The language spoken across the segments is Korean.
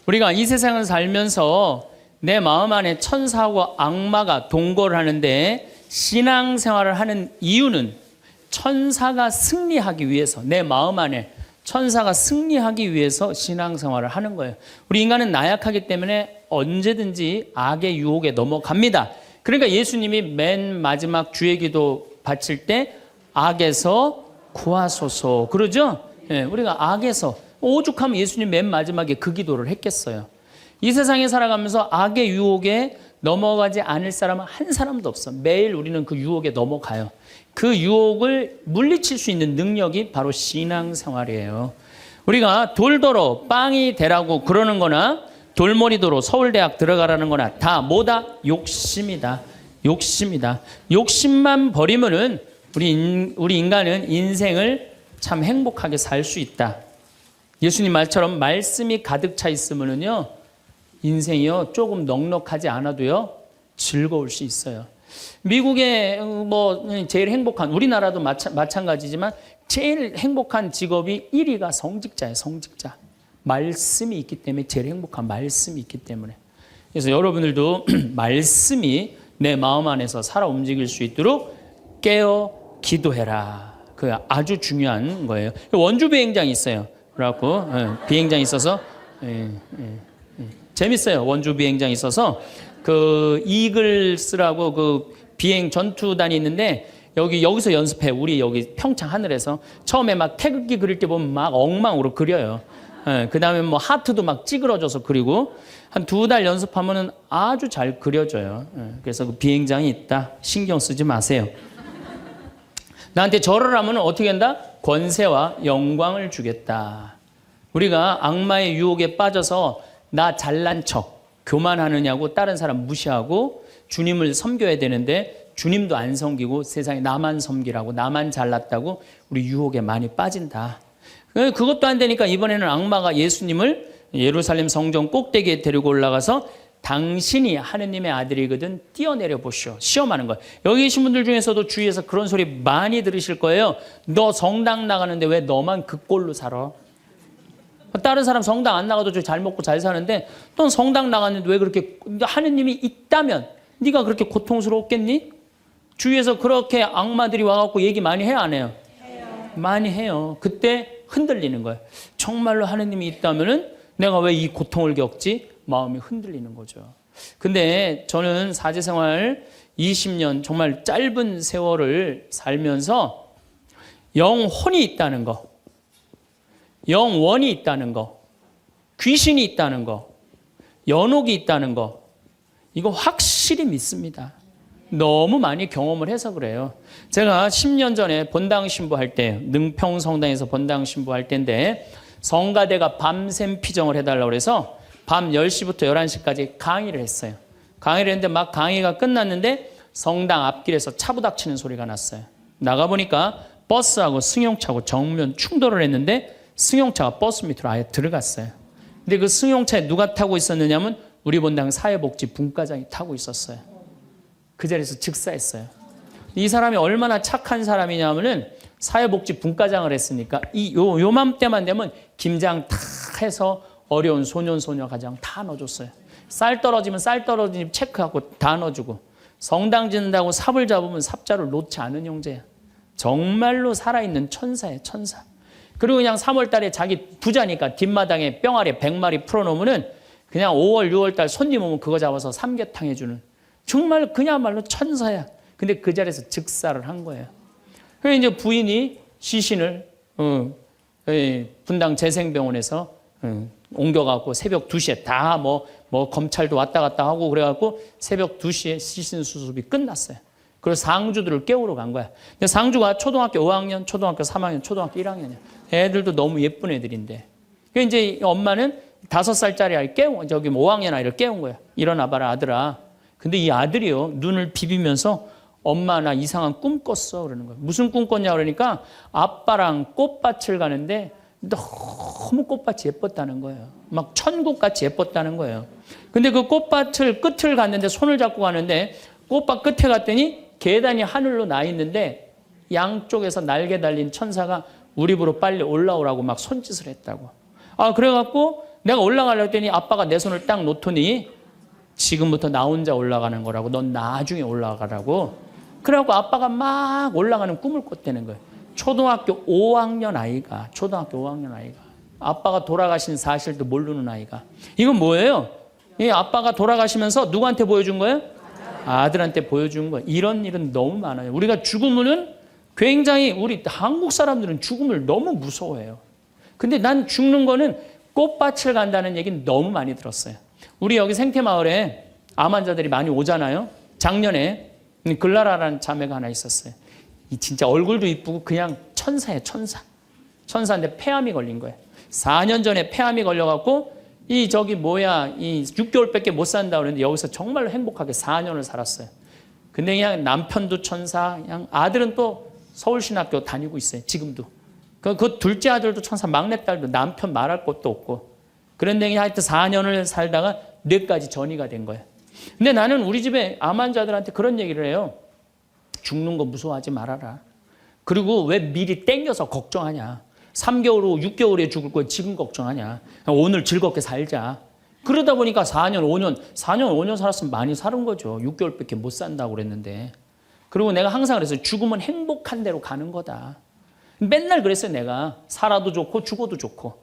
우리가 이 세상을 살면서 내 마음 안에 천사하고 악마가 동거를 하는데 신앙생활을 하는 이유는 천사가 승리하기 위해서, 내 마음 안에 천사가 승리하기 위해서 신앙생활을 하는 거예요. 우리 인간은 나약하기 때문에 언제든지 악의 유혹에 넘어갑니다. 그러니까 예수님이 맨 마지막 주의 기도 바칠 때 악에서 구하소서 그러죠? 예, 우리가 악에서, 오죽하면 예수님 맨 마지막에 그 기도를 했겠어요. 이 세상에 살아가면서 악의 유혹에 넘어가지 않을 사람은 한 사람도 없어. 매일 우리는 그 유혹에 넘어가요. 그 유혹을 물리칠 수 있는 능력이 바로 신앙생활이에요. 우리가 돌도로 빵이 되라고 그러는 거나 돌머리도로 서울대학 들어가라는 거나 다 뭐다? 욕심이다. 욕심이다. 욕심만 버리면은 우리 인간은 인생을 참 행복하게 살 수 있다. 예수님 말처럼 말씀이 가득 차 있으면은요, 인생이요 조금 넉넉하지 않아도요 즐거울 수 있어요. 미국의 제일 행복한, 우리나라도 마찬가지지만 제일 행복한 직업이 1위가 성직자예요. 성직자. 말씀이 있기 때문에, 제일 행복한 말씀이 있기 때문에. 그래서 여러분들도 말씀이 내 마음 안에서 살아 움직일 수 있도록 깨어 기도해라. 그 아주 중요한 거예요. 원주 비행장이 있어요. 그래갖고 비행장이 있어서 재밌어요. 원주 비행장이 있어서 그 이글스라고 그 비행 전투단이 있는데 여기서 연습해. 우리 여기 평창 하늘에서 처음에 막 태극기 그릴 때 보면 막 엉망으로 그려요. 그 다음에 뭐 하트도 막 찌그러져서 그리고 한 2달 연습하면은 아주 잘 그려져요. 그래서 그 비행장이 있다. 신경 쓰지 마세요. 나한테 절을 하면 어떻게 한다? 권세와 영광을 주겠다. 우리가 악마의 유혹에 빠져서 나 잘난 척, 교만하느냐고 다른 사람 무시하고 주님을 섬겨야 되는데 주님도 안 섬기고 세상에 나만 섬기라고, 나만 잘났다고 우리 유혹에 많이 빠진다. 그것도 안 되니까 이번에는 악마가 예수님을 예루살렘 성전 꼭대기에 데리고 올라가서 당신이 하느님의 아들이거든 뛰어내려 보시오. 시험하는 거예요. 여기 계신 분들 중에서도 주위에서 그런 소리 많이 들으실 거예요. 너 성당 나가는데 왜 너만 그 꼴로 살아? 다른 사람 성당 안 나가도 잘 먹고 잘 사는데 넌 성당 나갔는데 왜 그렇게, 하느님이 있다면 네가 그렇게 고통스럽겠니? 주위에서 그렇게 악마들이 와갖고 얘기 많이 해요, 안 해요? 해요. 많이 해요. 그때 흔들리는 거예요. 정말로 하느님이 있다면은 내가 왜 이 고통을 겪지? 마음이 흔들리는 거죠. 근데 저는 사제생활 20년 정말 짧은 세월을 살면서 영혼이 있다는 거, 영원이 있다는 거, 귀신이 있다는 거, 연옥이 있다는 거, 이거 확실히 믿습니다. 너무 많이 경험을 해서 그래요. 제가 10년 전에 본당 신부할 때, 능평 성당에서 본당 신부할 때인데 성가대가 밤샘 피정을 해달라고 그래서 밤 10시부터 11시까지 강의를 했어요. 강의를 했는데 막 강의가 끝났는데 성당 앞길에서 차 부닥치는 소리가 났어요. 나가보니까 버스하고 승용차하고 정면 충돌을 했는데 승용차가 버스 밑으로 아예 들어갔어요. 근데 그 승용차에 누가 타고 있었느냐면 우리 본당 사회복지 분과장이 타고 있었어요. 그 자리에서 즉사했어요. 이 사람이 얼마나 착한 사람이냐면은 사회복지 분과장을 했으니까 요맘때만 되면 김장 다 해서 어려운 소년 소녀 가정 다 넣어줬어요. 쌀 떨어지면 쌀 떨어진 집 체크하고 다 넣어주고, 성당 짓는다고 삽을 잡으면 삽자를 놓지 않은 형제야. 정말로 살아있는 천사예요, 천사. 그리고 그냥 3월 달에 자기 부자니까 뒷마당에 뿅아리 100마리 풀어놓으면은 그냥 5월, 6월 달 손님 오면 그거 잡아서 삼계탕 해주는, 정말 그야말로 천사야. 근데 그 자리에서 즉사를 한 거예요. 그래서 이제 부인이 시신을 분당 재생병원에서 옮겨갖고 새벽 2시에 다 검찰도 왔다 갔다 하고 그래갖고 새벽 2시에 시신 수습이 끝났어요. 그래서 상주들을 깨우러 간 거야. 근데 상주가 초등학교 5학년, 초등학교 3학년, 초등학교 1학년이야. 애들도 너무 예쁜 애들인데. 그래서 이제 엄마는 5살짜리 아이 저기 5학년 아이를 깨운 거야. 일어나봐라, 아들아. 근데 이 아들이요, 눈을 비비면서 엄마 나 이상한 꿈 꿨어 그러는 거예요. 무슨 꿈 꿨냐 그러니까 아빠랑 꽃밭을 가는데 너무 꽃밭이 예뻤다는 거예요. 막 천국같이 예뻤다는 거예요. 근데 그 꽃밭을 끝을 갔는데 손을 잡고 가는데 꽃밭 끝에 갔더니 계단이 하늘로 나 있는데 양쪽에서 날개 달린 천사가 우리 집으로 빨리 올라오라고 막 손짓을 했다고. 그래갖고 내가 올라가려고 했더니 아빠가 내 손을 딱 놓더니 지금부터 나 혼자 올라가는 거라고. 넌 나중에 올라가라고. 그래갖고 아빠가 막 올라가는 꿈을 꿨다는 거예요. 초등학교 5학년 아이가, 아빠가 돌아가신 사실도 모르는 아이가. 이건 뭐예요? 이 아빠가 돌아가시면서 누구한테 보여준 거예요? 아들한테 보여준 거예요. 이런 일은 너무 많아요. 우리가 죽으면은 굉장히, 우리 한국 사람들은 죽음을 너무 무서워해요. 근데 난 죽는 거는 꽃밭을 간다는 얘기는 너무 많이 들었어요. 우리 여기 생태마을에 암 환자들이 많이 오잖아요. 작년에 글라라라는 자매가 하나 있었어요. 이 진짜 얼굴도 이쁘고 그냥 천사예요, 천사. 천사인데 폐암이 걸린 거예요. 4년 전에 폐암이 걸려갖고 이 6개월밖에 못 산다 그랬는데 여기서 정말로 행복하게 4년을 살았어요. 근데 그냥 남편도 천사, 그냥 아들은 또 서울신학교 다니고 있어요, 지금도. 그 둘째 아들도 천사, 막내딸도 남편 말할 것도 없고. 그런데 그냥 하여튼 4년을 살다가 뇌까지 전이가 된 거예요. 근데 나는 우리 집에 암 환자들한테 그런 얘기를 해요. 죽는 거 무서워하지 말아라. 그리고 왜 미리 땡겨서 걱정하냐. 3개월 후, 6개월 후에 죽을 거 지금 걱정하냐. 오늘 즐겁게 살자. 그러다 보니까 4년, 5년 살았으면 많이 사는 거죠. 6개월밖에 못 산다고 그랬는데. 그리고 내가 항상 그랬어요. 죽으면 행복한 대로 가는 거다. 맨날 그랬어요, 내가. 살아도 좋고 죽어도 좋고.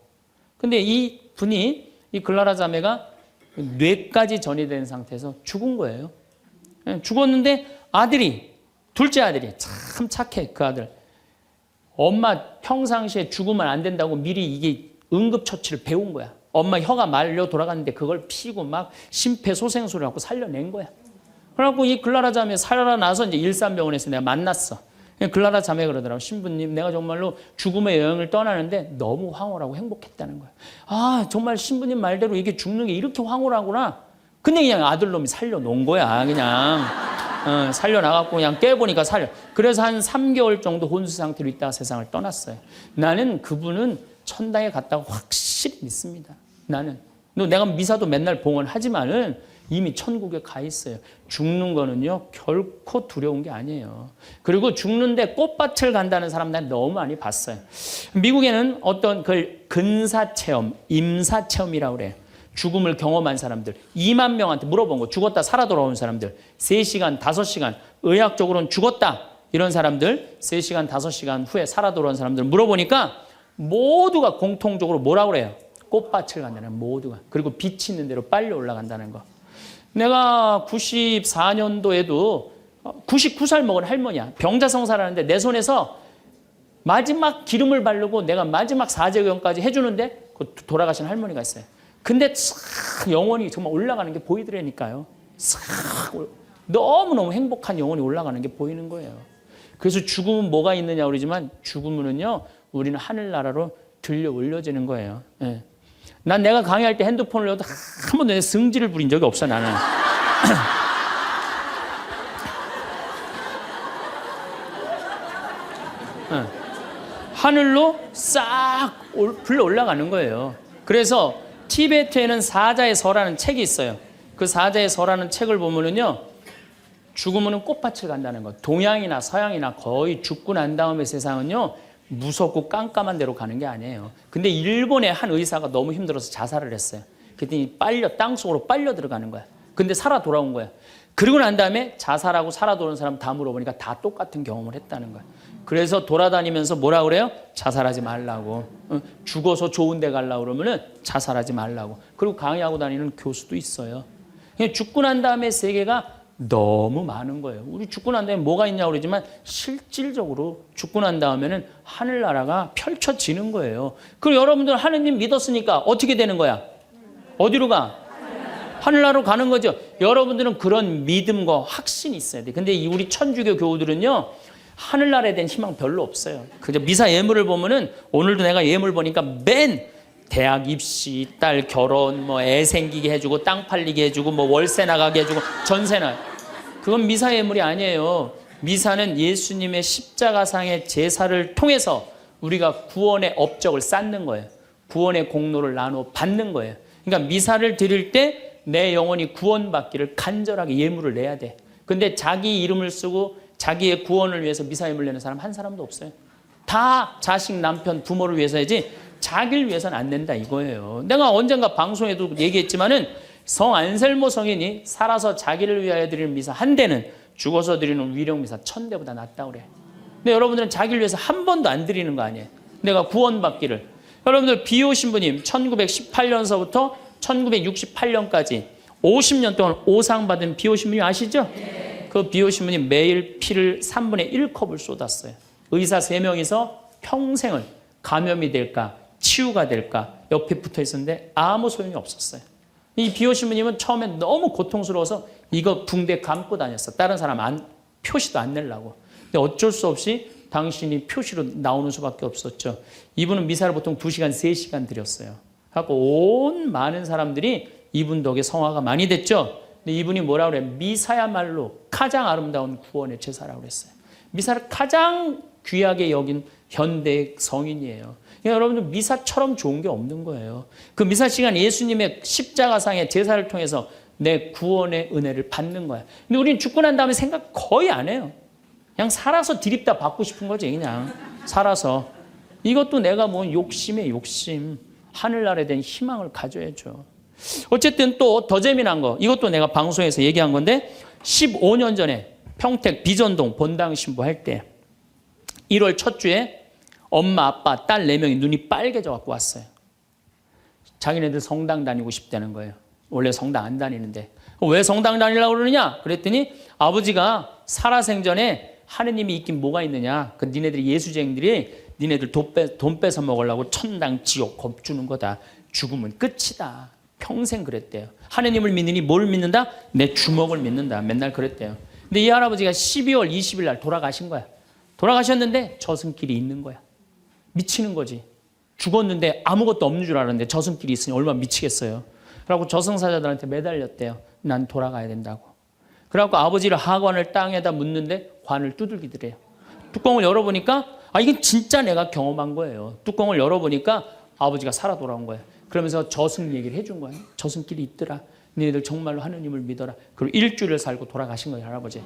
근데 이 분이, 이 글라라 자매가 뇌까지 전이된 상태에서 죽은 거예요. 죽었는데 둘째 아들이 참 착해, 그 아들. 엄마 평상시에 죽으면 안 된다고 미리 이게 응급처치를 배운 거야. 엄마 혀가 말려 돌아갔는데 그걸 피고 막 심폐소생술을 하고 살려낸 거야. 그래갖고 이 글라라 자매 살아나서 이제 일산병원에서 내가 만났어. 글라라 자매가 그러더라고. 신부님, 내가 정말로 죽음의 여행을 떠나는데 너무 황홀하고 행복했다는 거야. 아, 정말 신부님 말대로 이게 죽는 게 이렇게 황홀하구나. 근데 그냥 아들놈이 살려놓은 거야, 그냥. 살려나갔고 그냥 깨보니까 살려. 그래서 한 3개월 정도 혼수 상태로 있다가 세상을 떠났어요. 나는 그분은 천당에 갔다고 확실히 믿습니다. 나는. 내가 미사도 맨날 봉헌하지만은 이미 천국에 가 있어요. 죽는 거는요, 결코 두려운 게 아니에요. 그리고 죽는데 꽃밭을 간다는 사람 난 너무 많이 봤어요. 미국에는 어떤 그 근사체험, 임사체험이라고 그래요. 죽음을 경험한 사람들 2만 명한테 물어본 거. 죽었다 살아 돌아온 사람들 3시간, 5시간, 의학적으로는 죽었다 이런 사람들 3시간, 5시간 후에 살아 돌아온 사람들 물어보니까 모두가 공통적으로 뭐라고 그래요? 꽃밭을 간다는, 모두가. 그리고 빛이 있는 대로 빨리 올라간다는 거. 내가 94년도에도 99살 먹은 할머니야. 병자성사라는데 내 손에서 마지막 기름을 바르고 내가 마지막 사제경까지 해주는데 돌아가신 할머니가 있어요. 근데 싹 영혼이 정말 올라가는 게 보이더라니까요. 싹 너무너무 행복한 영혼이 올라가는 게 보이는 거예요. 그래서 죽음은 뭐가 있느냐 그러지만 죽음은요, 우리는 하늘나라로 들려 올려지는 거예요. 예. 난 내가 강의할 때 핸드폰을 넣어도 한 번도 내 승질을 부린 적이 없어, 나는. 하늘로 싹 불러 올라가는 거예요. 그래서 티베트에는 사자의 서라는 책이 있어요. 그 사자의 서라는 책을 보면은요, 죽으면 꽃밭을 간다는 거. 동양이나 서양이나 거의 죽고 난 다음에 세상은요, 무섭고 깜깜한 데로 가는 게 아니에요. 근데 일본의 한 의사가 너무 힘들어서 자살을 했어요. 그랬더니 땅속으로 빨려 들어가는 거야. 근데 살아 돌아온 거야. 그러고 난 다음에 자살하고 살아 돌아온 사람 다 물어보니까 다 똑같은 경험을 했다는 거야. 그래서 돌아다니면서 뭐라 그래요? 자살하지 말라고. 죽어서 좋은 데 가려고 그러면은 자살하지 말라고. 그리고 강의하고 다니는 교수도 있어요. 죽고 난 다음에 세계가 너무 많은 거예요. 우리 죽고 난 다음에 뭐가 있냐고 그러지만 실질적으로 죽고 난 다음에는 하늘나라가 펼쳐지는 거예요. 그리고 여러분들 하느님 믿었으니까 어떻게 되는 거야? 어디로 가? 하늘나라로 가는 거죠. 여러분들은 그런 믿음과 확신이 있어야 돼. 근데 우리 천주교 교우들은요, 하늘나라에 대한 희망 별로 없어요. 그저 미사 예물을 보면은, 오늘도 내가 예물 보니까 맨 대학 입시, 딸 결혼, 뭐 애 생기게 해주고, 땅 팔리게 해주고, 뭐 월세 나가게 해주고, 전세나. 그건 미사 예물이 아니에요. 미사는 예수님의 십자가상의 제사를 통해서 우리가 구원의 업적을 쌓는 거예요. 구원의 공로를 나눠 받는 거예요. 그러니까 미사를 드릴 때 내 영혼이 구원받기를 간절하게 예물을 내야 돼. 근데 자기 이름을 쓰고 자기의 구원을 위해서 미사 예물 내는 사람 한 사람도 없어요. 다 자식, 남편, 부모를 위해서 해야지 자기를 위해서는 안 된다 이거예요. 내가 언젠가 방송에도 얘기했지만은 성 안셀모 성인이 살아서 자기를 위하여 드리는 미사 한 대는 죽어서 드리는 위령 미사 1000대보다 낫다 그래. 근데 여러분들은 자기를 위해서 한 번도 안 드리는 거 아니에요. 내가 구원받기를. 여러분들 비오 신부님 1918년서부터 1968년까지 50년 동안 오상 받은 비오 신부님 아시죠? 그 비오 신부님 매일 피를 3분의 1컵을 쏟았어요. 의사 3명이서 평생을 감염이 될까 치유가 될까 옆에 붙어 있었는데 아무 소용이 없었어요. 이 비오 신부님은 처음에 너무 고통스러워서 이거 붕대 감고 다녔어. 다른 사람 표시도 안 내려고. 근데 어쩔 수 없이 당신이 표시로 나오는 수밖에 없었죠. 이분은 미사를 보통 2시간, 3시간 드렸어요. 그래서 온 많은 사람들이 이분 덕에 성화가 많이 됐죠. 근데 이분이 뭐라고 그래요? 미사야말로 가장 아름다운 구원의 제사라고 그랬어요. 미사를 가장 귀하게 여긴 현대 성인이에요. 그러니까 여러분들 미사처럼 좋은 게 없는 거예요. 그 미사 시간 예수님의 십자가상의 제사를 통해서 내 구원의 은혜를 받는 거야. 근데 우리는 죽고 난 다음에 생각 거의 안 해요. 그냥 살아서 디립다 받고 싶은 거지. 그냥 살아서. 이것도 내가 뭐 욕심에 욕심. 하늘나라에 대한 희망을 가져야죠. 어쨌든 또 더 재미난 거. 이것도 내가 방송에서 얘기한 건데 15년 전에 평택 비전동 본당 신부할 때 1월 첫 주에 엄마, 아빠, 딸 4명이 눈이 빨개져 갖고 왔어요. 자기네들 성당 다니고 싶다는 거예요. 원래 성당 안 다니는데. 왜 성당 다니려고 그러느냐? 그랬더니 아버지가 살아생전에 하느님이 있긴 뭐가 있느냐? 그 니네들이 예수쟁이들이 니네들 돈 뺏어 먹으려고 천당, 지옥 겁주는 거다. 죽으면 끝이다. 평생 그랬대요. 하느님을 믿느니 뭘 믿는다? 내 주먹을 믿는다. 맨날 그랬대요. 근데 이 할아버지가 12월 20일 날 돌아가신 거야. 돌아가셨는데 저승길이 있는 거야. 미치는 거지. 죽었는데 아무것도 없는 줄 알았는데 저승길이 있으니 얼마나 미치겠어요. 그래갖고 저승사자들한테 매달렸대요. 난 돌아가야 된다고. 그래갖고 아버지를 하관을 땅에다 묻는데 관을 두들기더래요. 뚜껑을 열어보니까 이건 진짜 내가 경험한 거예요. 뚜껑을 열어보니까 아버지가 살아 돌아온 거예요. 그러면서 저승 얘기를 해준 거예요. 저승길이 있더라. 너희들 정말로 하느님을 믿어라. 그리고 일주일을 살고 돌아가신 거예요, 할아버지.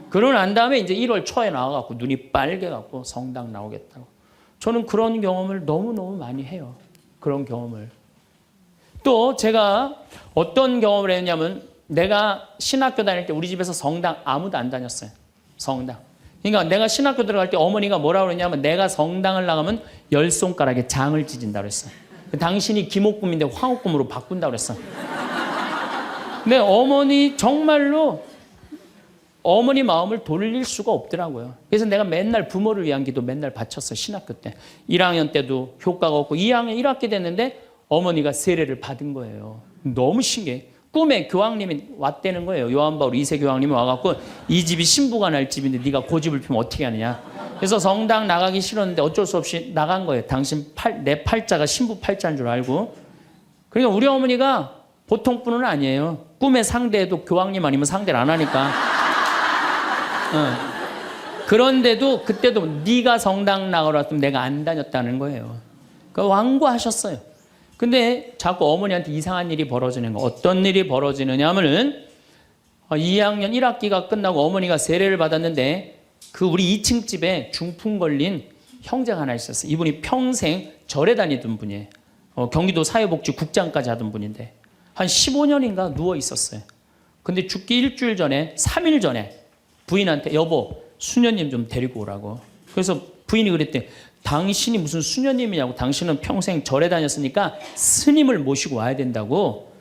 그러고 난 다음에 이제 1월 초에 나와갖고 눈이 빨개갖고 성당 나오겠다고. 저는 그런 경험을 너무너무 많이 해요. 그런 경험을. 또 제가 어떤 경험을 했냐면 내가 신학교 다닐 때 우리 집에서 성당 아무도 안 다녔어요. 성당. 그러니까 내가 신학교 들어갈 때 어머니가 뭐라고 그러냐면 내가 성당을 나가면 10손가락에 장을 찢은다고 그랬어요. 당신이 김옥금인데 황옥금으로 바꾼다고 그랬어. 근데 어머니 정말로 어머니 마음을 돌릴 수가 없더라고요. 그래서 내가 맨날 부모를 위한 기도 맨날 바쳤어요. 신학교 때. 1학년 때도 효과가 없고 2학년 1학기 됐는데 어머니가 세례를 받은 거예요. 너무 신기해. 꿈에 교황님이 왔다는 거예요. 요한바울 2세 교황님이 와갖고 이 집이 신부가 날 집인데 네가 고집을 피우면 어떻게 하느냐. 그래서 성당 나가기 싫었는데 어쩔 수 없이 나간 거예요. 내 팔자가 신부 팔자인 줄 알고. 그러니까 우리 어머니가 보통 분은 아니에요. 꿈에 상대해도 교황님 아니면 상대를 안 하니까. 그런데도 그때도 네가 성당 나가러 왔으면 내가 안 다녔다는 거예요. 그러니까 완고하셨어요. 근데 자꾸 어머니한테 이상한 일이 벌어지는 거. 어떤 일이 벌어지느냐 하면은 2학년 1학기가 끝나고 어머니가 세례를 받았는데 그 우리 2층 집에 중풍 걸린 형제가 하나 있었어요. 이분이 평생 절에 다니던 분이에요. 경기도 사회복지국장까지 하던 분인데 한 15년인가 누워 있었어요. 근데 죽기 일주일 전에 3일 전에 부인한테 여보 수녀님 좀 데리고 오라고. 그래서 부인이 그랬대. 당신이 무슨 수녀님이냐고. 당신은 평생 절에 다녔으니까 스님을 모시고 와야 된다고.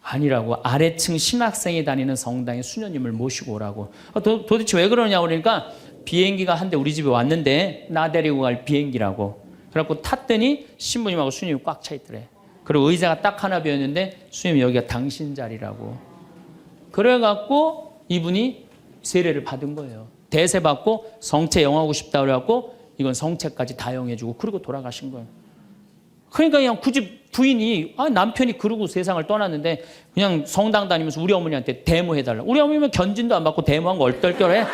아니라고. 아래층 신학생이 다니는 성당에 수녀님을 모시고 오라고. 도대체 왜 그러냐고 그러니까 비행기가 한 대 우리 집에 왔는데 나 데리고 갈 비행기라고. 그래갖고 탔더니 신부님하고 수녀님이 꽉 차 있더래. 그리고 의자가 딱 하나 비었는데 수녀님 여기가 당신 자리라고. 그래갖고 이분이 세례를 받은 거예요. 대세 받고 성체 영하고 싶다 그래갖고 이건 성체까지 다 영해주고 그리고 돌아가신 거예요. 그러니까 그냥 굳이 부인이 남편이 그러고 세상을 떠났는데 그냥 성당 다니면서 우리 어머니한테 데모해달라. 우리 어머니는 견진도 안 받고 데모한 거 얼떨결해.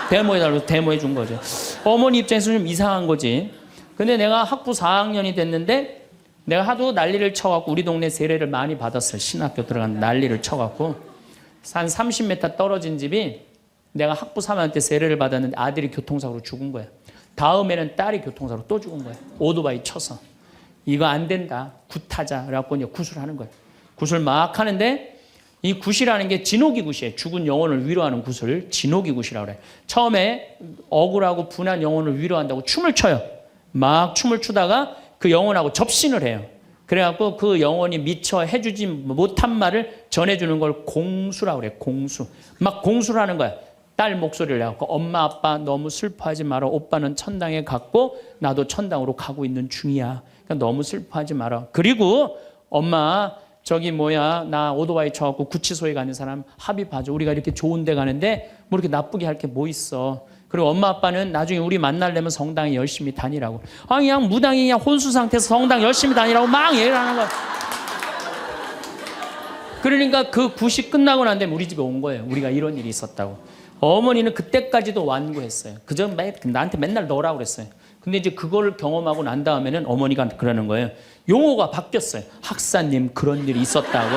데모해달라고 데모해준 거죠. 어머니 입장에서 좀 이상한 거지. 근데 내가 학부 4학년이 됐는데 내가 하도 난리를 쳐갖고 우리 동네 세례를 많이 받았어요. 신학교 들어간 난리를 쳐갖고 한 30m 떨어진 집이 내가 학부 3학년 때 세례를 받았는데 아들이 교통사고로 죽은 거야. 다음에는 딸이 교통사고 또 죽은 거예요. 오토바이 쳐서. 이거 안 된다. 굿하자. 그래갖고 이제 굿을 하는 거예요. 굿을 막 하는데 이 굿이라는 게 진호기 굿이에요. 죽은 영혼을 위로하는 굿을 진호기 굿이라고 그래요. 처음에 억울하고 분한 영혼을 위로한다고 춤을 춰요. 막 춤을 추다가 그 영혼하고 접신을 해요. 그래갖고 그 영혼이 미처 해주지 못한 말을 전해주는 걸 공수라고 그래요. 공수. 막 공수를 하는 거야. 딸 목소리를 내갖고 엄마 아빠 너무 슬퍼하지 마라. 오빠는 천당에 갔고 나도 천당으로 가고 있는 중이야. 그러니까 너무 슬퍼하지 마라. 그리고 엄마 저기 나 오토바이 쳐갖고 구치소에 가는 사람 합의 봐줘. 우리가 이렇게 좋은 데 가는데 뭐 이렇게 나쁘게 할 게 뭐 있어. 그리고 엄마 아빠는 나중에 우리 만나려면 성당에 열심히 다니라고. 그냥 무당이 그냥 혼수 상태에서 성당 열심히 다니라고 막 얘기를 하는 거야. 그러니까 그 굿이 끝나고 난 다음에 우리 집에 온 거예요. 우리가 이런 일이 있었다고. 어머니는 그때까지도 완고했어요. 그저 나한테 맨날 넣으라고 그랬어요. 근데 이제 그걸 경험하고 난 다음에는 어머니가 그러는 거예요. 용어가 바뀌었어요. 학사님 그런 일이 있었다고.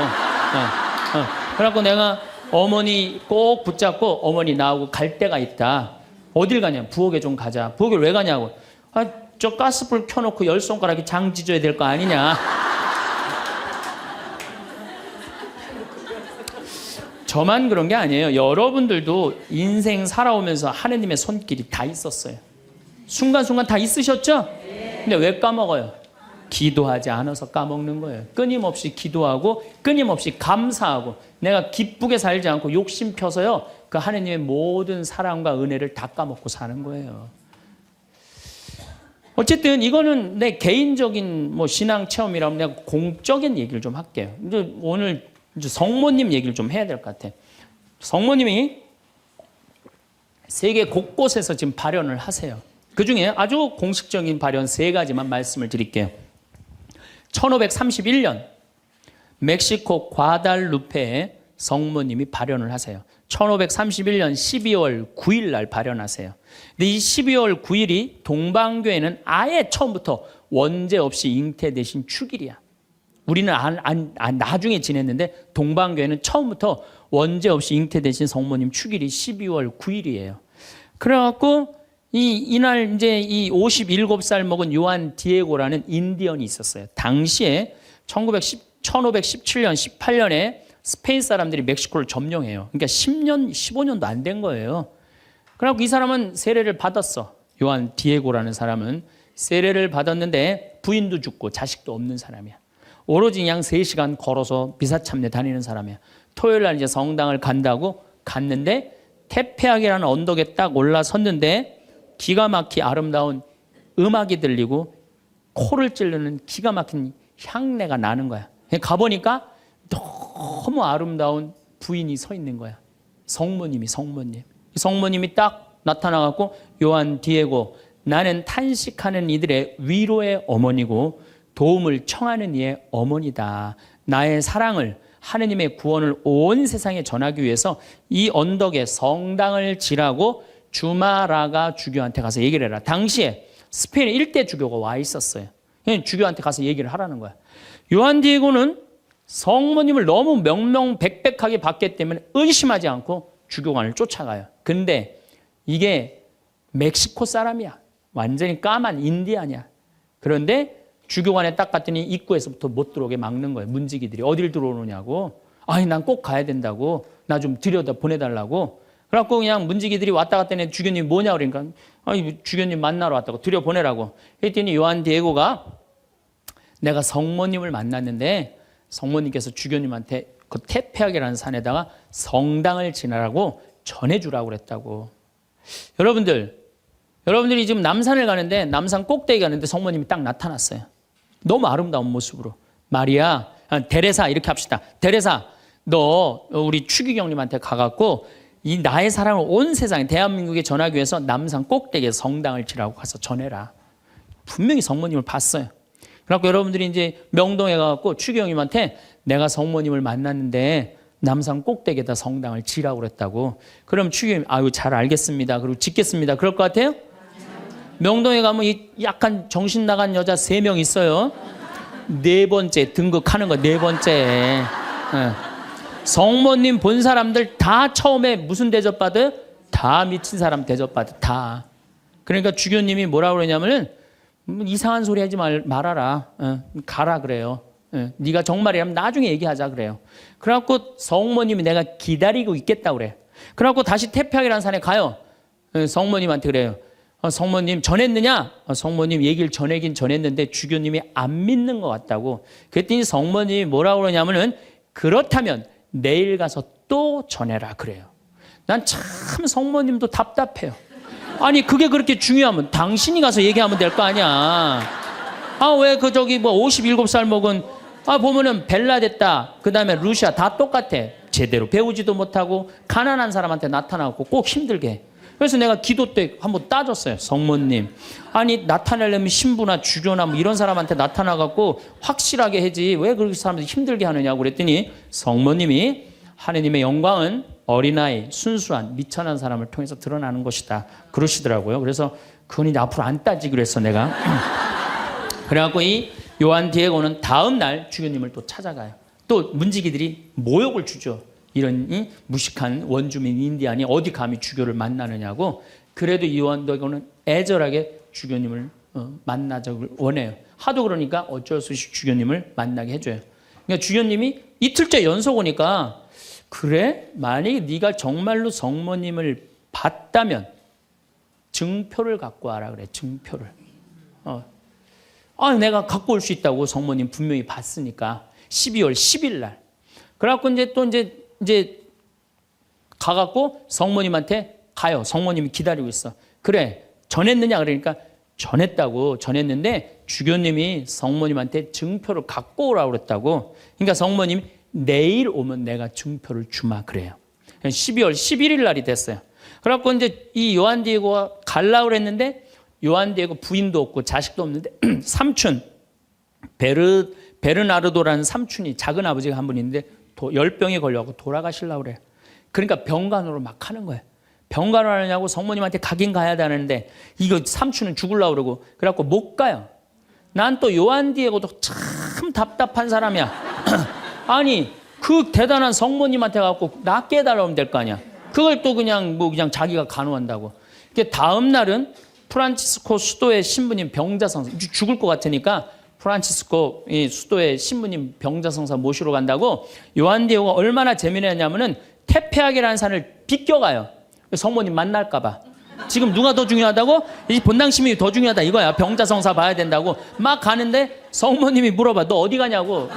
그래갖고 내가 어머니 꼭 붙잡고 어머니 나하고 갈 데가 있다. 어딜 가냐? 부엌에 좀 가자. 부엌에 왜 가냐고. 저 가스불 켜놓고 10손가락에 장 지져야 될 거 아니냐. 저만 그런 게 아니에요. 여러분들도 인생 살아오면서 하느님의 손길이 다 있었어요. 순간순간 다 있으셨죠? 근데 왜 까먹어요? 기도하지 않아서 까먹는 거예요. 끊임없이 기도하고 끊임없이 감사하고 내가 기쁘게 살지 않고 욕심 펴서요. 그 하느님의 모든 사랑과 은혜를 다 까먹고 사는 거예요. 어쨌든 이거는 내 개인적인 신앙 체험이라면 내가 공적인 얘기를 좀 할게요. 이제 오늘 이제 성모님 얘기를 좀 해야 될 것 같아. 성모님이 세계 곳곳에서 지금 발현을 하세요. 그 중에 아주 공식적인 발현 3가지만 말씀을 드릴게요. 1531년 멕시코 과달루페에 성모님이 발현을 하세요. 1531년 12월 9일 날 발현하세요. 근데 이 12월 9일이 동방교회는 아예 처음부터 원죄 없이 잉태되신 축일이야. 우리는 나중에 지냈는데 동방교회는 처음부터 원죄 없이 잉태되신 성모님 축일이 12월 9일이에요. 그래갖고 이날 이제 이 57살 먹은 요한 디에고라는 인디언이 있었어요. 당시에 1517년, 18년에 스페인 사람들이 멕시코를 점령해요. 그러니까 10년, 15년도 안 된 거예요. 그래갖고 이 사람은 세례를 받았어. 요한 디에고라는 사람은 세례를 받았는데 부인도 죽고 자식도 없는 사람이야. 오로지 그냥 3시간 걸어서 미사 참례 다니는 사람이야. 토요일 날 이제 성당을 간다고 갔는데 테페악이라는 언덕에 딱 올라섰는데 기가 막히 아름다운 음악이 들리고 코를 찌르는 기가 막힌 향내가 나는 거야. 가보니까 너무 아름다운 부인이 서 있는 거야. 성모님. 성모님이 딱 나타나갖고 요한 디에고 나는 탄식하는 이들의 위로의 어머니고 도움을 청하는 이의 어머니다. 나의 사랑을 하느님의 구원을 온 세상에 전하기 위해서 이 언덕에 성당을 지라고 주마라가 주교한테 가서 얘기를 해라. 당시에 스페인 1대 주교가 와 있었어요. 주교한테 가서 얘기를 하라는 거야. 요한 디에고는 성모님을 너무 명명백백하게 봤기 때문에 의심하지 않고 주교관을 쫓아가요. 근데 이게 멕시코 사람이야. 완전히 까만 인디안이야. 그런데 주교관에 딱 갔더니 입구에서부터 못 들어오게 막는 거예요. 문지기들이 어딜 들어오느냐고. 아니 난 꼭 가야 된다고. 나 좀 들여다 보내달라고. 그래갖고 그냥 문지기들이 왔다 갔다 했는데 주교님 뭐냐 그러니까 아니 주교님 만나러 왔다고 들여보내라고 했더니 요한 디에고가 내가 성모님을 만났는데 성모님께서 주교님한테 그 테페악이라는 산에다가 성당을 지나라고 전해주라고 그랬다고. 여러분들이 지금 남산을 가는데 남산 꼭대기 가는데 성모님이 딱 나타났어요. 너무 아름다운 모습으로. 마리아, 데레사 이렇게 합시다. 데레사 너 우리 추기경님한테 가갖고 이 나의 사랑을 온 세상에 대한민국에 전하기 위해서 남산 꼭대기에 성당을 지라고 가서 전해라. 분명히 성모님을 봤어요. 그래갖고 여러분들이 이제 명동에 가갖고 추기경님한테 내가 성모님을 만났는데 남산 꼭대기에다 성당을 지라고 그랬다고. 그럼 추기경님 아유 잘 알겠습니다. 그리고 짓겠습니다. 그럴 것 같아요? 명동에 가면 약간 정신 나간 여자 3명 있어요. 4번째 등극하는 거 4번째. 성모님 본 사람들 다 처음에 무슨 대접받아요? 다 미친 사람 대접받아. 다. 그러니까 주교님이 뭐라고 그러냐면은 이상한 소리 하지 말아라. 가라 그래요. 네가 정말이라면 나중에 얘기하자 그래요. 그래갖고 성모님이 내가 기다리고 있겠다 그래. 그래갖고 다시 태평이라는 산에 가요. 성모님한테 그래요. 성모님 전했느냐? 성모님 얘기를 전하긴 전했는데 주교님이 안 믿는 것 같다고. 그랬더니 성모님이 뭐라고 그러냐면은 그렇다면 내일 가서 또 전해라 그래요. 난 참 성모님도 답답해요. 아니 그게 그렇게 중요하면 당신이 가서 얘기하면 될 거 아니야. 왜 그 저기 뭐 57살 먹은 보면은 벨라 됐다. 그다음에 루시아 다 똑같아. 제대로 배우지도 못하고 가난한 사람한테 나타나고 꼭 힘들게 해. 그래서 내가 기도 때 한번 따졌어요. 성모님. 아니 나타내려면 신부나 주교나 뭐 이런 사람한테 나타나갖고 확실하게 해지 왜 그렇게 사람들이 힘들게 하느냐고 그랬더니 성모님이 하느님의 영광은 어린아이, 순수한, 미천한 사람을 통해서 드러나는 것이다. 그러시더라고요. 그래서 그건 이제 앞으로 안 따지기로 했어 내가. 그래갖고 이 요한 디에고는 다음 날 주교님을 또 찾아가요. 또 문지기들이 모욕을 주죠. 이런 무식한 원주민 인디안이 어디 감히 주교를 만나느냐고. 그래도 이 요한 디에고는 애절하게 주교님을 만나자고 원해요. 하도 그러니까 어쩔 수 없이 주교님을 만나게 해줘요. 그러니까 주교님이 이틀째 연속 오니까 그래? 만약에 네가 정말로 성모님을 봤다면 증표를 갖고 와라 그래. 증표를. 내가 갖고 올 수 있다고. 성모님 분명히 봤으니까. 12월 10일 날. 그래갖고 이제 가갖고 성모님한테 가요. 성모님이 기다리고 있어. 그래 전했느냐 그러니까 전했다고. 전했는데 주교님이 성모님한테 증표를 갖고 오라고 그랬다고. 그러니까 성모님이 내일 오면 내가 증표를 주마 그래요. 12월 11일 날이 됐어요. 그래갖고 이제 이 요한 디에고가 가려고 그랬는데 요한 디에고 부인도 없고 자식도 없는데 삼촌 베르나르도라는 삼촌이 작은 아버지가 한 분 있는데 열병에 걸려갖고 돌아가시려고 그래요. 그러니까 병간호를 막 하는 거예요. 병간호 하느냐고 성모님한테 가긴 가야 되는데 이거 삼촌은 죽으려고 그러고 그래갖고 못 가요. 난 또 요한 디에고도 참 답답한 사람이야. 아니 그 대단한 성모님한테 갖고 낫게 해달라면 될 거 아니야. 그걸 또 그냥 자기가 간호한다고. 다음 날은 프란치스코 수도의 신부님 병자성사 죽을 것 같으니까 프란치스코 이 수도의 신부님 병자성사 모시러 간다고. 요한 디에고가 얼마나 재미있냐면은 테페하게라는 산을 비껴가요. 성모님 만날까 봐. 지금 누가 더 중요하다고? 이 본당심이 더 중요하다 이거야. 병자성사 봐야 된다고 막 가는데 성모님이 물어봐. 너 어디 가냐고.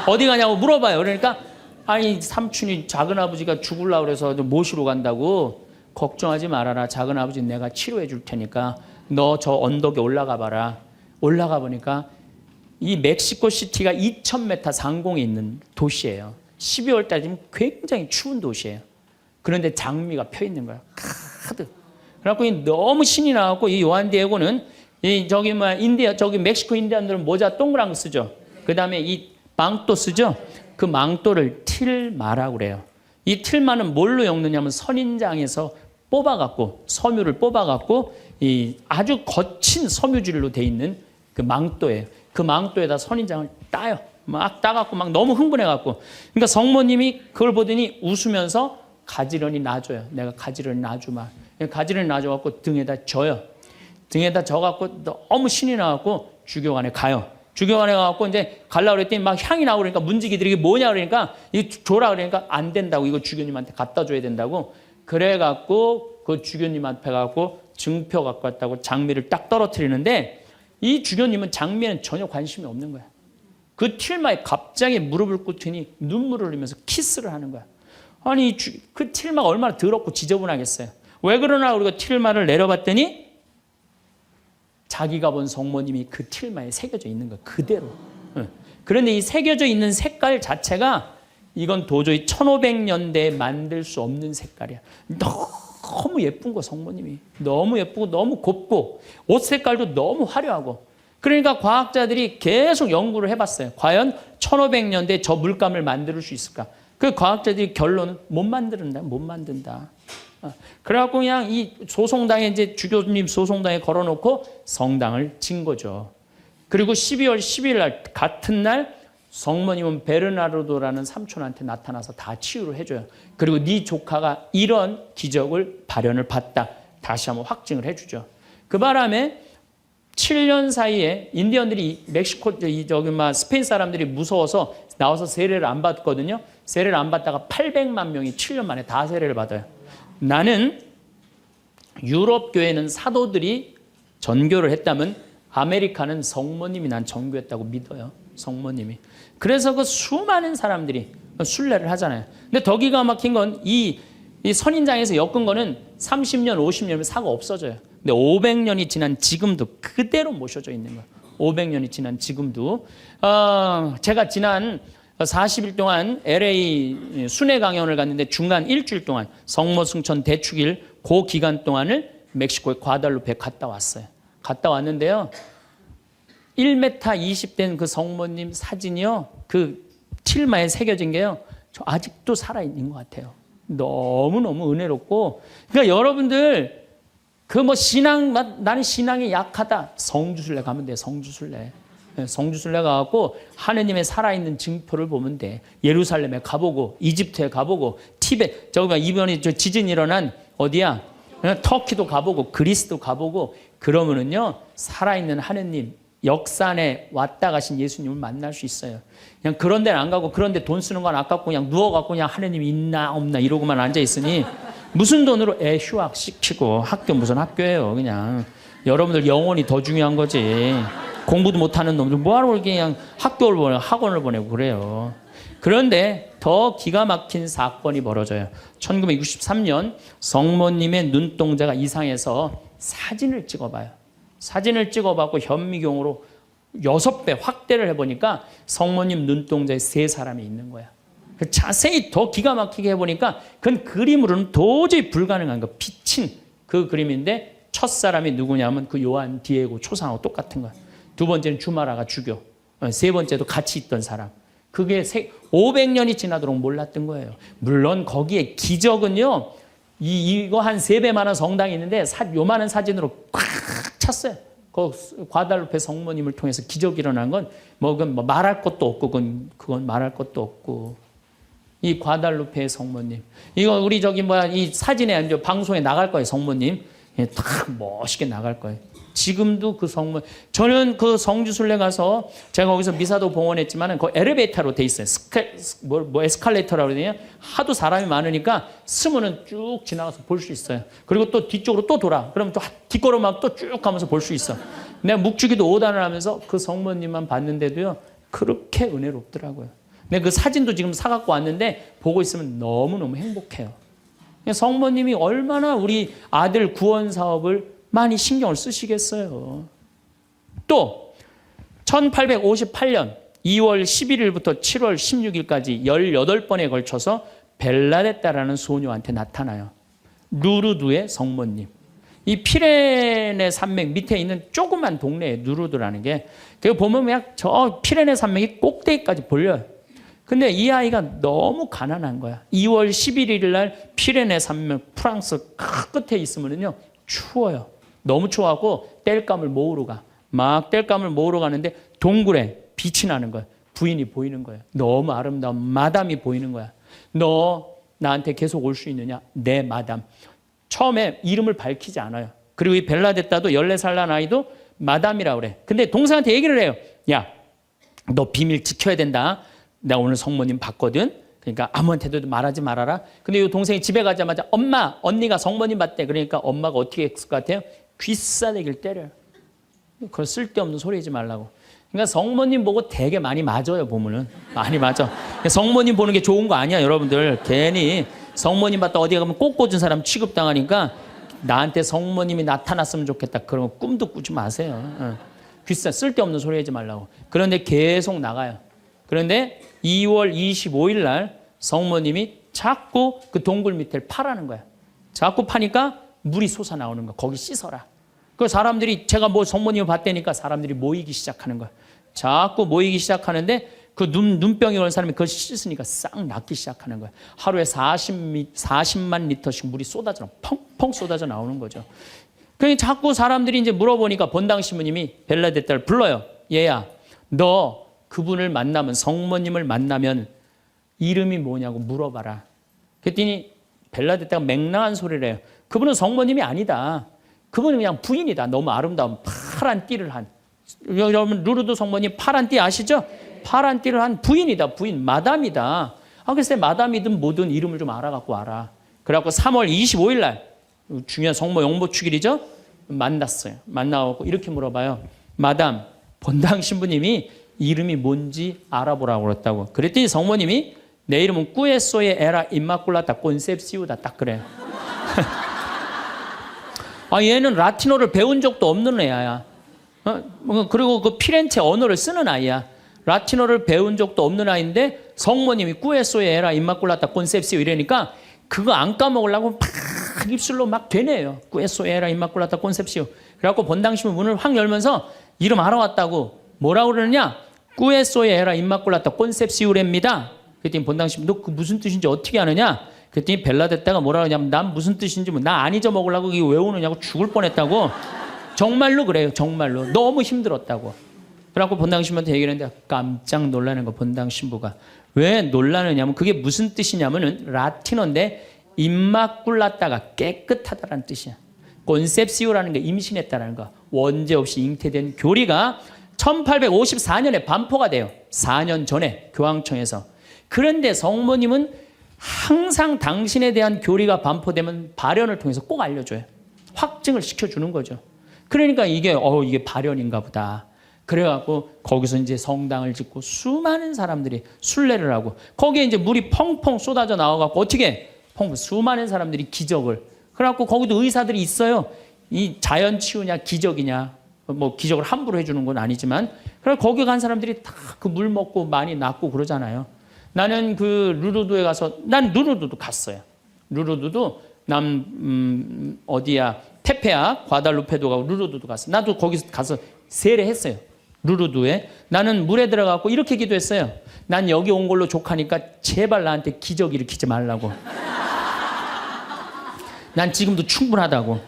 어디 가냐고 물어봐요. 그러니까 아니 삼촌이 작은아버지가 죽으려고 그래서 모시러 간다고. 걱정하지 말아라. 작은아버지는 내가 치료해 줄 테니까 너 저 언덕에 올라가 봐라. 올라가 보니까 이 멕시코 시티가 2000m 상공에 있는 도시예요. 12월 달이면 굉장히 추운 도시예요. 그런데 장미가 펴 있는 거야. 가득. 그래갖고 너무 신이 나갖고 이 요한 디에고는 저기 멕시코 인디안들은 모자 동그란 거 쓰죠. 그 다음에 이 망토 쓰죠. 그 망토를 틸마라고 그래요. 이 틸마는 뭘로 엮느냐면 선인장에서 뽑아갖고 섬유를 뽑아갖고 이 아주 거친 섬유질로 돼 있는 그 망토예요. 그 망토에다 선인장을 따요. 막 따갖고 막 너무 흥분해갖고. 그러니까 성모님이 그걸 보더니 웃으면서 가지런히 놔줘요. 내가 가지런히 놔주마. 가지런히 놔줘갖고 등에다 져요. 등에다 져갖고 너무 신이 나갖고 주교관에 가요. 주교관에 가갖고 이제 가려고 그랬더니 막 향이 나오고 그러니까 문지기들이 이게 뭐냐 그러니까 이거 줘라 그러니까 안 된다고. 이거 주교님한테 갖다 줘야 된다고. 그래갖고 그 주교님 앞에 가갖고 증표 갖고 왔다고 장미를 딱 떨어뜨리는데 이 주교님은 장미에는 전혀 관심이 없는 거야. 그 틸마에 갑자기 무릎을 꿇더니 눈물을 흘리면서 키스를 하는 거야. 아니 그 틸마가 얼마나 더럽고 지저분하겠어요. 왜 그러나 우리가 틸마를 내려봤더니 자기가 본 성모님이 그 틸마에 새겨져 있는 거야. 그대로. 그런데 이 새겨져 있는 색깔 자체가 이건 도저히 1500년대에 만들 수 없는 색깔이야. 너무 예쁜 거 성모님이. 너무 예쁘고 너무 곱고 옷 색깔도 너무 화려하고. 그러니까 과학자들이 계속 연구를 해봤어요. 과연 1500년대에 저 물감을 만들 수 있을까? 그 과학자들이 결론은 못 만든다. 그래갖고 그냥 이 소송당에 이제 주교님 소송당에 걸어놓고 성당을 진 거죠. 그리고 12월 10일 날 같은 날 성모님은 베르나르도라는 삼촌한테 나타나서 다 치유를 해줘요. 그리고 네 조카가 이런 기적을 발현을 봤다. 다시 한번 확증을 해주죠. 그 바람에 7년 사이에 인디언들이 멕시코, 스페인 사람들이 무서워서 나와서 세례를 안 받거든요. 세례를 안 받다가 800만 명이 7년 만에 다 세례를 받아요. 나는 유럽 교회는 사도들이 전교를 했다면 아메리카는 성모님이 난 전교했다고 믿어요. 성모님이. 그래서 그 수많은 사람들이 순례를 하잖아요. 근데 더 기가 막힌 건 이 선인장에서 엮은 거는 30년, 50년이면 사고 없어져요. 근데 500년이 지난 지금도 그대로 모셔져 있는 거예요. 500년이 지난 지금도. 제가 지난 40일 동안 LA 순회 강연을 갔는데 중간 일주일 동안 성모 승천 대축일 그 기간 동안을 멕시코의 과달루페에 갔다 왔어요. 갔다 왔는데요. 1m 20 된 그 성모님 사진이요. 그 칠마에 새겨진 게요. 저 아직도 살아있는 것 같아요. 너무너무 은혜롭고. 그러니까 여러분들 그 뭐 나는 신앙이 약하다. 성주순례 가면 돼. 성주순례. 성주순례 가갖고 하느님의 살아있는 증표를 보면 돼. 예루살렘에 가보고 이집트에 가보고 티베트 이번에 저 지진 일어난 어디야? 터키도 가보고 그리스도 가보고 그러면은요 살아있는 하느님 역산에 왔다 가신 예수님을 만날 수 있어요. 그냥 그런 데는 안 가고 그런 데 돈 쓰는 건 아깝고 그냥 누워갖고 그냥 하느님이 있나 없나 이러고만 앉아 있으니 무슨 돈으로 애 휴학 시키고 학교 무슨 학교예요. 그냥 여러분들 영혼이 더 중요한 거지. 공부도 못하는 놈들 뭐하러 그냥 학교를 보내고 학원을 보내고 그래요. 그런데 더 기가 막힌 사건이 벌어져요. 1963년 성모님의 눈동자가 이상해서 사진을 찍어봐요. 사진을 찍어봤고 현미경으로 6배 확대를 해보니까 성모님 눈동자에 3사람이 있는 거야. 자세히 더 기가 막히게 해보니까 그건 그림으로는 도저히 불가능한 거. 비친 그 그림인데 첫 사람이 누구냐면 그 요한 디에고 초상하고 똑같은 거야. 두 번째는 주마라가 주교. 세 번째도 같이 있던 사람. 그게 500년이 지나도록 몰랐던 거예요. 물론 거기에 기적은요. 이거 한 3배만한 성당이 있는데 요만한 사진으로 꽉 찼어요. 그 과달루페 성모님을 통해서 기적이 일어난 건 뭐 말할 것도 없고 그건 말할 것도 없고 이 과달루페 성모님 이거 우리 이 사진에 이제 방송에 나갈 거예요. 성모님 딱 멋있게 나갈 거예요. 지금도 그 성모 저는 그 성주순례 가서 제가 거기서 미사도 봉헌했지만은 그 엘리베이터로 돼 있어요. 에스컬레이터라고 그러냐 하도 사람이 많으니까 스면은 쭉 지나가서 볼 수 있어요. 그리고 또 뒤쪽으로 또 돌아. 그러면 또 뒷걸음막 또 쭉 가면서 볼 수 있어. 내가 묵주기도 5단을 하면서 그 성모님만 봤는데도요 그렇게 은혜롭더라고요. 근데 그 사진도 지금 사갖고 왔는데 보고 있으면 너무너무 행복해요. 성모님이 얼마나 우리 아들 구원 사업을 많이 신경을 쓰시겠어요. 또 1858년 2월 11일부터 7월 16일까지 18번에 걸쳐서 벨라데타라는 소녀한테 나타나요. 루르드의 성모님. 이 피레네 산맥 밑에 있는 조그만 동네에 누르드라는 게 그거 보면 그냥 저 피레네 산맥이 꼭대기까지 보여요. 근데 이 아이가 너무 가난한 거야. 2월 11일 날 피레네 산맥 프랑스 끝에 있으면요 추워요. 너무 추워갖고 땔감을 모으러 가. 막 땔감을 모으러 가는데 동굴에 빛이 나는 거야. 부인이 보이는 거야. 너무 아름다운 마담이 보이는 거야. 너 나한테 계속 올 수 있느냐? 네 마담. 처음에 이름을 밝히지 않아요. 그리고 이 벨라데타도 14살 난 아이도 마담이라고 그래. 근데 동생한테 얘기를 해요. 야, 너 비밀 지켜야 된다. 나 오늘 성모님 봤거든. 그러니까 아무한테도 말하지 말아라. 근데 이 동생이 집에 가자마자 엄마, 언니가 성모님 봤대. 그러니까 엄마가 어떻게 했을 것 같아요? 귀싸대기를 때려요. 그걸 쓸데없는 소리 하지 말라고. 그러니까 성모님 보고 되게 많이 맞아요, 보면은. 많이 맞아. 성모님 보는 게 좋은 거 아니야, 여러분들. 괜히 성모님 봤다 어디 가면 꽃꽂은 사람 취급당하니까 나한테 성모님이 나타났으면 좋겠다. 그런 거 꿈도 꾸지 마세요. 쓸데없는 소리 하지 말라고. 그런데 계속 나가요. 그런데 2월 25일 날 성모님이 자꾸 그 동굴 밑을 파라는 거야. 자꾸 파니까 물이 솟아나오는 거야. 거기 씻어라. 그 사람들이 제가 뭐 성모님을 봤다니까 사람들이 모이기 시작하는 거야. 자꾸 모이기 시작하는데 그 눈병이 온 사람이 그걸 씻으니까 싹 낫기 시작하는 거야. 하루에 40만 리터씩 물이 쏟아져 펑펑 쏟아져 나오는 거죠. 그러니까 자꾸 사람들이 이제 물어보니까 본당 신부님이 벨라데타를 불러요. 얘야, 너 그분을 만나면 성모님을 만나면 이름이 뭐냐고 물어봐라. 그랬더니 벨라데타가 맹랑한 소리를 해요. 그분은 성모님이 아니다. 그분은 그냥 부인이다. 너무 아름다운 파란 띠를 한. 여러분 루르드 성모님 파란 띠 아시죠? 파란 띠를 한 부인이다. 부인, 마담이다. 글쎄 마담이든 뭐든 이름을 좀 알아갖고 와라. 그래갖고 3월 25일 날 중요한 성모 용모 축일이죠. 만났어요. 만나고 이렇게 물어봐요. 마담, 본당 신부님이 이름이 뭔지 알아보라고 그랬다고. 그랬더니 성모님이 내 이름은 꾸에소에 에라 임마꿀라타 콘셉시우다 딱 그래요. 얘는 라틴어를 배운 적도 없는 애야. 그리고 그 피렌체 언어를 쓰는 아이야. 라틴어를 배운 적도 없는 아이인데 성모님이 꾸에소에 에라 임마꿀라타 콘셉시우 이러니까 그거 안 까먹으려고 막 입술로 막 되네요. 꾸에소에 에라 임마꿀라타 콘셉시우. 그래갖고 본당 신부 문을 확 열면서 이름 알아왔다고. 뭐라고 그러느냐? 꾸에소에 에라 임마꿀라타 콘셉시우랍니다. 그랬더니 본당 신부 너 그 무슨 뜻인지 어떻게 아느냐? 그랬더니 벨라데타가 뭐라 그러냐면 난 무슨 뜻인지 나 안 잊어먹으려고 이거 외우느냐고 죽을 뻔했다고. 정말로 그래요. 정말로. 너무 힘들었다고. 그래갖고 본당 신부한테 얘기를 했는데 깜짝 놀라는 거 본당 신부가. 왜 놀라느냐면 그게 무슨 뜻이냐면은 라틴어인데 임마꿀라타가 깨끗하다라는 뜻이야. 콘셉시오라는 게 임신했다라는 거. 원죄 없이 잉태된 교리가 1854년에 반포가 돼요. 4년 전에 교황청에서. 그런데 성모님은 항상 당신에 대한 교리가 반포되면 발현을 통해서 꼭 알려줘요. 확증을 시켜주는 거죠. 그러니까 이게 발현인가 보다. 그래갖고 거기서 이제 성당을 짓고 수많은 사람들이 순례를 하고 거기에 이제 물이 펑펑 쏟아져 나와갖고 어떻게 수많은 사람들이 기적을. 그래갖고 거기도 의사들이 있어요. 이 자연 치유냐 기적이냐. 뭐 기적을 함부로 해주는 건 아니지만 그래서 거기 간 사람들이 다 그 물 먹고 많이 낫고 그러잖아요. 나는 그 루르드에 가서 난 루르드도 갔어요. 루르드도 어디야 테페아 과달루페도 가고 루르드도 갔어. 나도 거기 가서 세례했어요. 루르드에 나는 물에 들어가고 이렇게 기도했어요. 난 여기 온 걸로 족하니까 제발 나한테 기적 일으키지 말라고. 난 지금도 충분하다고.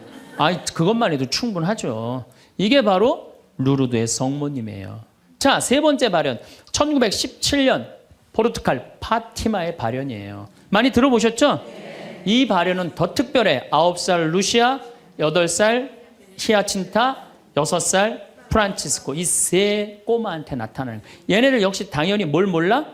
그것만 해도 충분하죠. 이게 바로 루르드의 성모님이에요. 자, 세 번째 발현. 1917년 포르투갈 파티마의 발현이에요. 많이 들어보셨죠? 네. 이 발현은 더 특별해. 9살 루시아, 8살 히아친타, 6살 프란치스코. 이 세 꼬마한테 나타나는 거예요. 얘네들 역시 당연히 뭘 몰라?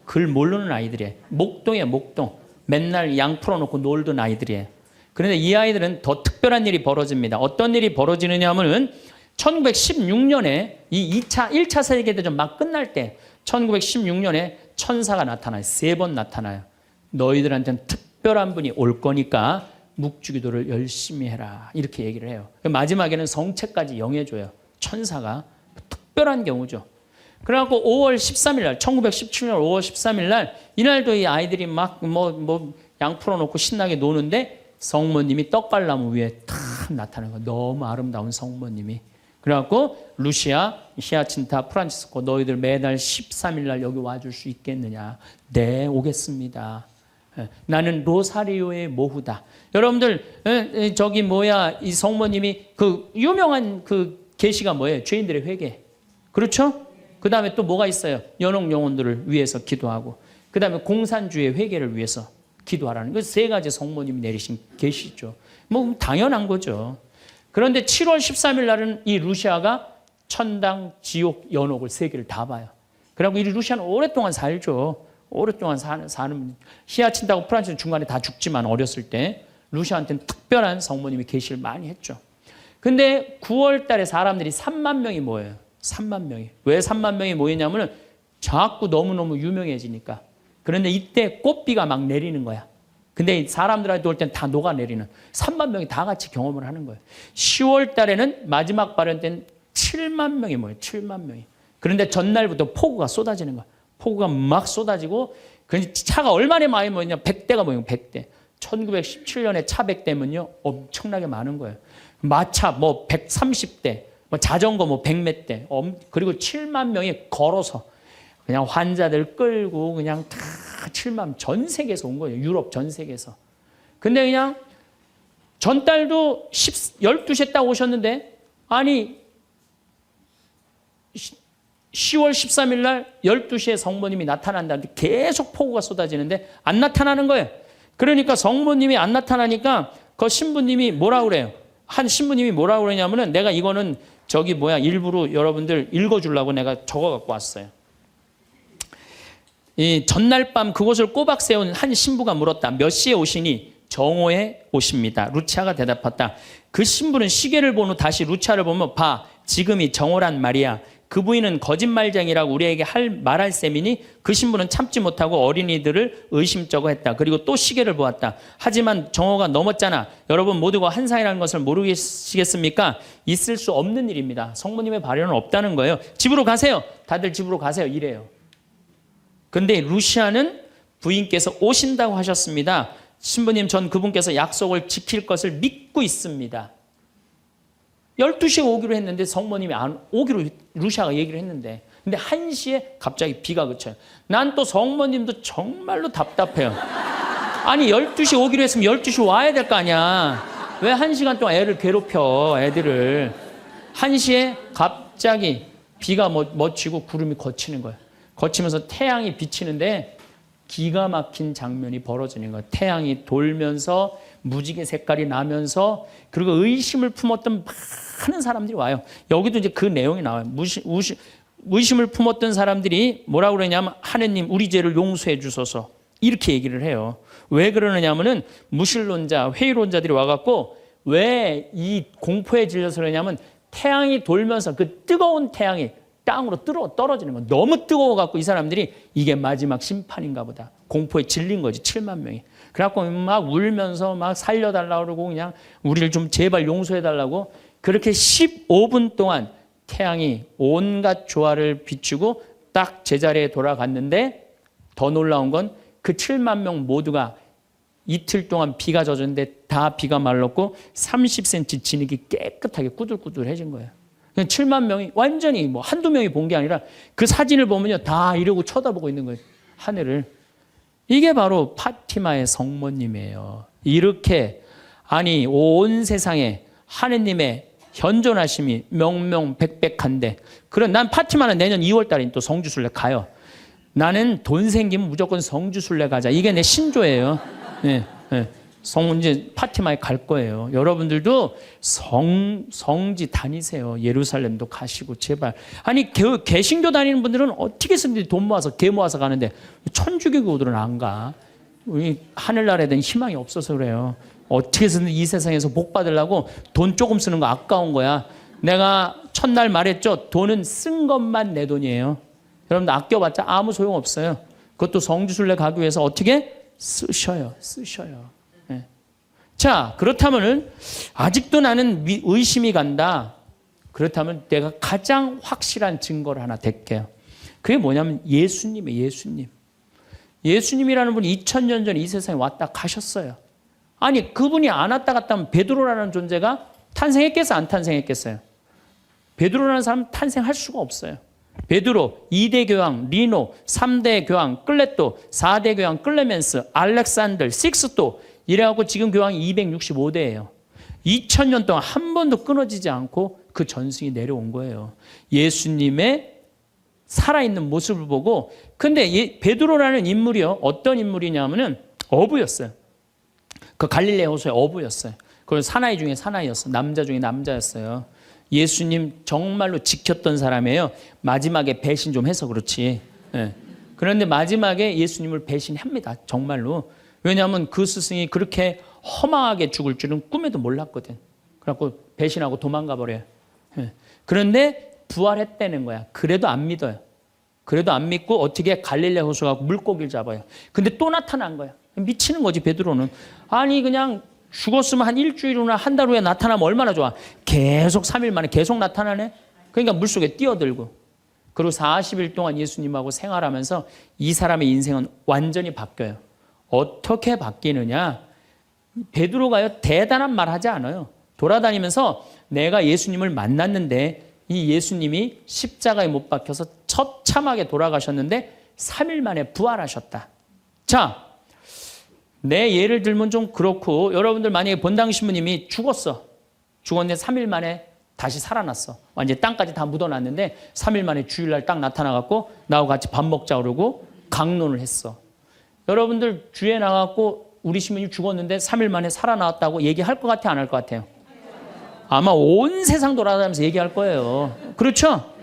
글 모르는 아이들이에요. 목동이에요, 목동. 맨날 양 풀어놓고 놀던 아이들이에요. 그런데 이 아이들은 더 특별한 일이 벌어집니다. 어떤 일이 벌어지느냐 하면은 1916년에 이 1차 세계대전 막 끝날 때 1916년에 천사가 나타나요. 3번 나타나요. 너희들한테는 특별한 분이 올 거니까 묵주기도를 열심히 해라. 이렇게 얘기를 해요. 마지막에는 성체까지 영해줘요. 천사가. 특별한 경우죠. 그래갖고 5월 13일 날 1917년 5월 13일 날 이날도 이 아이들이 막 양 풀어놓고 신나게 노는데 성모님이 떡갈나무 위에 탁 나타나는 거예요. 너무 아름다운 성모님이. 그래갖고 루시아, 히아친타, 프란치스코 너희들 매달 13일 날 여기 와줄 수 있겠느냐. 네, 오겠습니다. 나는 로사리오의 모후다. 여러분들 저기 이 성모님이 그 유명한 그 계시가 뭐예요? 죄인들의 회개. 그렇죠? 그 다음에 또 뭐가 있어요? 연옥 영혼들을 위해서 기도하고 그 다음에 공산주의 회개를 위해서 기도하라는 그 세 가지 성모님이 내리신 계시죠. 뭐 당연한 거죠. 그런데 7월 13일 날은 이 루시아가 천당, 지옥, 연옥을 세 개를 다 봐요. 그리고 이 루시아는 오랫동안 살죠. 오랫동안 사는 히아친타하고 프란치스는 중간에 다 죽지만 어렸을 때 루시아한테는 특별한 성모님이 계시를 많이 했죠. 근데 9월 달에 사람들이 3만 명이 모여요. 3만 명이. 왜 3만 명이 모이냐면은 자꾸 너무너무 유명해지니까. 그런데 이때 꽃비가 막 내리는 거야. 근데 사람들한테 올 땐 다 녹아내리는 3만 명이 다 같이 경험을 하는 거예요. 10월 달에는 마지막 발현 때는 7만 명이 모여요. 7만 명이. 그런데 전날부터 폭우가 쏟아지는 거야. 폭우가 막 쏟아지고 차가 얼마나 많이 모였냐. 100대가 모여요. 100대. 1917년에 차 100대면요. 엄청나게 많은 거예요. 마차 130대, 자전거 100몇 대. 그리고 7만 명이 걸어서 그냥 환자들 끌고 그냥 다 7만 전 세계에서 온 거예요. 유럽 전 세계에서. 근데 그냥 전달도 12시에 딱 오셨는데 아니 10월 13일 날 12시에 성모님이 나타난다는데 계속 폭우가 쏟아지는데 안 나타나는 거예요. 그러니까 성모님이 안 나타나니까 그 신부님이 뭐라 그래요? 한 신부님이 뭐라 그러냐면은 내가 이거는 일부러 여러분들 읽어주려고 내가 적어 갖고 왔어요. 이 전날 밤 그곳을 꼬박 세운 한 신부가 물었다. 몇 시에 오시니? 정오에 오십니다. 루치아가 대답했다. 그 신부는 시계를 본 후 다시 루치아를 보며 봐, 지금이 정오란 말이야. 그 부인은 거짓말쟁이라고 우리에게 말할 셈이니 그 신부는 참지 못하고 어린이들을 의심쩍어 했다. 그리고 또 시계를 보았다. 하지만 정오가 넘었잖아. 여러분 모두가 환상이라는 것을 모르시겠습니까? 있을 수 없는 일입니다. 성모님의 발현은 없다는 거예요. 집으로 가세요. 다들 집으로 가세요. 이래요. 근데 루시아는 부인께서 오신다고 하셨습니다. 신부님, 전 그분께서 약속을 지킬 것을 믿고 있습니다. 12시에 오기로 했는데 성모님이 안 오기로 루시아가 얘기를 했는데, 근데 1시에 갑자기 비가 그쳐요. 난 또 성모님도 정말로 답답해요. 아니 12시 오기로 했으면 12시 와야 될 거 아니야. 왜 1시간 동안 애를 괴롭혀, 애들을. 1시에 갑자기 비가 맺히고 구름이 걷히는 거예요. 걷히면서 태양이 비치는데 기가 막힌 장면이 벌어지는 거예요. 태양이 돌면서 무지개 색깔이 나면서, 그리고 의심을 품었던 많은 사람들이 와요. 여기도 이제 그 내용이 나와요. 의심을 품었던 사람들이 뭐라고 그러냐면, 하느님 우리 죄를 용서해 주소서, 이렇게 얘기를 해요. 왜 그러느냐면은 무신론자, 회의론자들이 와갖고 왜 이 공포에 질려서 그러냐면, 태양이 돌면서 그 뜨거운 태양이 땅으로 떨어지는 거, 너무 뜨거워갖고 이 사람들이 이게 마지막 심판인가 보다, 공포에 질린 거지. 7만 명이. 그래갖고 막 울면서 막 살려달라고 그러고, 그냥 우리를 좀 제발 용서해달라고. 그렇게 15분 동안 태양이 온갖 조화를 비추고 딱 제자리에 돌아갔는데, 더 놀라운 건 그 7만 명 모두가 이틀 동안 비가 젖었는데 다 비가 말랐고 30cm 진흙이 깨끗하게 꾸들꾸들해진 거예요. 7만 명이 완전히 한두 명이 본 게 아니라 그 사진을 보면요, 다 이러고 쳐다보고 있는 거예요, 하늘을. 이게 바로 파티마의 성모님이에요. 이렇게, 아니 온 세상에 하느님의 현존하심이 명명백백한데, 그럼 난 파티마는 내년 2월 달에 또 성주순례 가요. 나는 돈 생기면 무조건 성주순례 가자, 이게 내 신조예요. 네, 네. 이제 파티마에 갈 거예요. 여러분들도 성지 다니세요. 예루살렘도 가시고 제발. 아니 개신교 다니는 분들은 어떻게 해서든지 돈 모아서 개 모아서 가는데 천주교들은 안 가. 우리 하늘나라에 대한 희망이 없어서 그래요. 어떻게 해서든 이 세상에서 복 받으려고 돈 조금 쓰는 거 아까운 거야. 내가 첫날 말했죠. 돈은 쓴 것만 내 돈이에요. 여러분들 아껴봤자 아무 소용 없어요. 그것도 성주순례 가기 위해서 어떻게 쓰셔요. 네. 자, 그렇다면은 아직도 나는 의심이 간다. 그렇다면 내가 가장 확실한 증거를 하나 댈게요. 그게 뭐냐면 예수님이에요. 예수님. 예수님이라는 분이 2000년 전에 이 세상에 왔다 가셨어요. 아니 그분이 안 왔다 갔다 하면 베드로라는 존재가 탄생했겠어요? 안 탄생했겠어요? 베드로라는 사람은 탄생할 수가 없어요. 베드로, 2대 교황 리노, 3대 교황 클레토, 4대 교황 클레멘스, 알렉산더, 식스토, 이래갖고 지금 교황이 265대예요. 2000년 동안 한 번도 끊어지지 않고 그 전승이 내려온 거예요. 예수님의 살아있는 모습을 보고. 근데 베드로라는 인물이요, 어떤 인물이냐면은 어부였어요. 그 갈릴레 호수의 어부였어요. 그건 사나이 중에 사나이였어요. 남자 중에 남자였어요. 예수님 정말로 지켰던 사람이에요. 마지막에 배신 좀 해서 그렇지. 네. 그런데 마지막에 예수님을 배신합니다. 정말로. 왜냐하면 그 스승이 그렇게 허망하게 죽을 줄은 꿈에도 몰랐거든. 그래갖고 배신하고 도망가 버려요. 네. 그런데 부활했다는 거야. 그래도 안 믿어요. 그래도 안 믿고 어떻게 갈릴레 호수 가고 물고기를 잡아요. 근데 또 나타난 거야. 미치는 거지 베드로는. 아니 그냥 죽었으면 한 일주일 후나 한 달 후에 나타나면 얼마나 좋아. 계속 3일 만에 계속 나타나네. 그러니까 물속에 뛰어들고. 그리고 40일 동안 예수님하고 생활하면서 이 사람의 인생은 완전히 바뀌어요. 어떻게 바뀌느냐. 베드로가요 대단한 말 하지 않아요. 돌아다니면서 내가 예수님을 만났는데 이 예수님이 십자가에 못 박혀서 처참하게 돌아가셨는데 3일 만에 부활하셨다. 자, 내 예를 들면 좀 그렇고, 여러분들 만약에 본당 신부님이 죽었는데 3일 만에 다시 살아났어. 완전히 땅까지 다 묻어놨는데 3일 만에 주일날 딱 나타나갖고 나하고 같이 밥 먹자 그러고 강론을 했어. 여러분들 주에 나가고 우리 시민이 죽었는데 3일 만에 살아나왔다고 얘기할 것 같아요? 안 할 것 같아요? 아마 온 세상 돌아다니면서 얘기할 거예요. 그렇죠?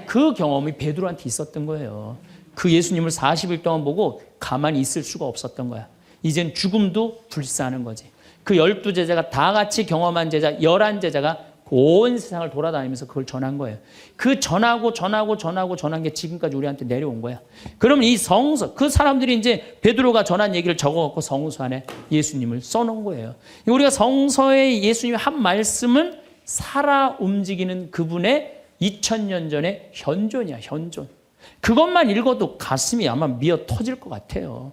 그 경험이 베드로한테 있었던 거예요. 그 예수님을 40일 동안 보고 가만히 있을 수가 없었던 거야. 이젠 죽음도 불사하는 거지. 그 12제자가 다 같이 경험한 제자 11제자가 온 세상을 돌아다니면서 그걸 전한 거예요. 그 전하고 전한 게 지금까지 우리한테 내려온 거야. 그러면 이 성서, 그 사람들이 이제 베드로가 전한 얘기를 적어갖고 성서 안에 예수님을 써놓은 거예요. 우리가 성서에 예수님이 한 말씀은 살아 움직이는 그분의 2000년 전의 현존이야, 현존. 그것만 읽어도 가슴이 아마 미어 터질 것 같아요.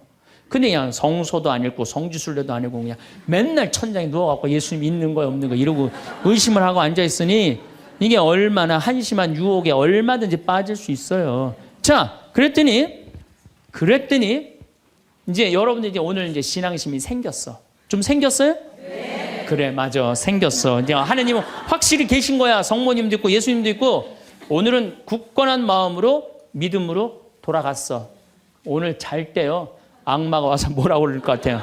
근데 그냥 성서도 안 읽고 성지순례도 안 읽고 그냥 맨날 천장에 누워갖고 예수님 있는 거야 없는 거 이러고 의심을 하고 앉아있으니 이게 얼마나 한심한 유혹에 얼마든지 빠질 수 있어요. 자, 그랬더니 이제 여러분들 이제 오늘 이제 신앙심이 생겼어. 좀 생겼어요? 네. 그래, 맞아. 생겼어. 이제 하나님은 확실히 계신 거야. 성모님도 있고 예수님도 있고 오늘은 굳건한 마음으로 믿음으로 돌아갔어. 오늘 잘 때요. 악마가 와서 뭐라고 그럴 것 같아요.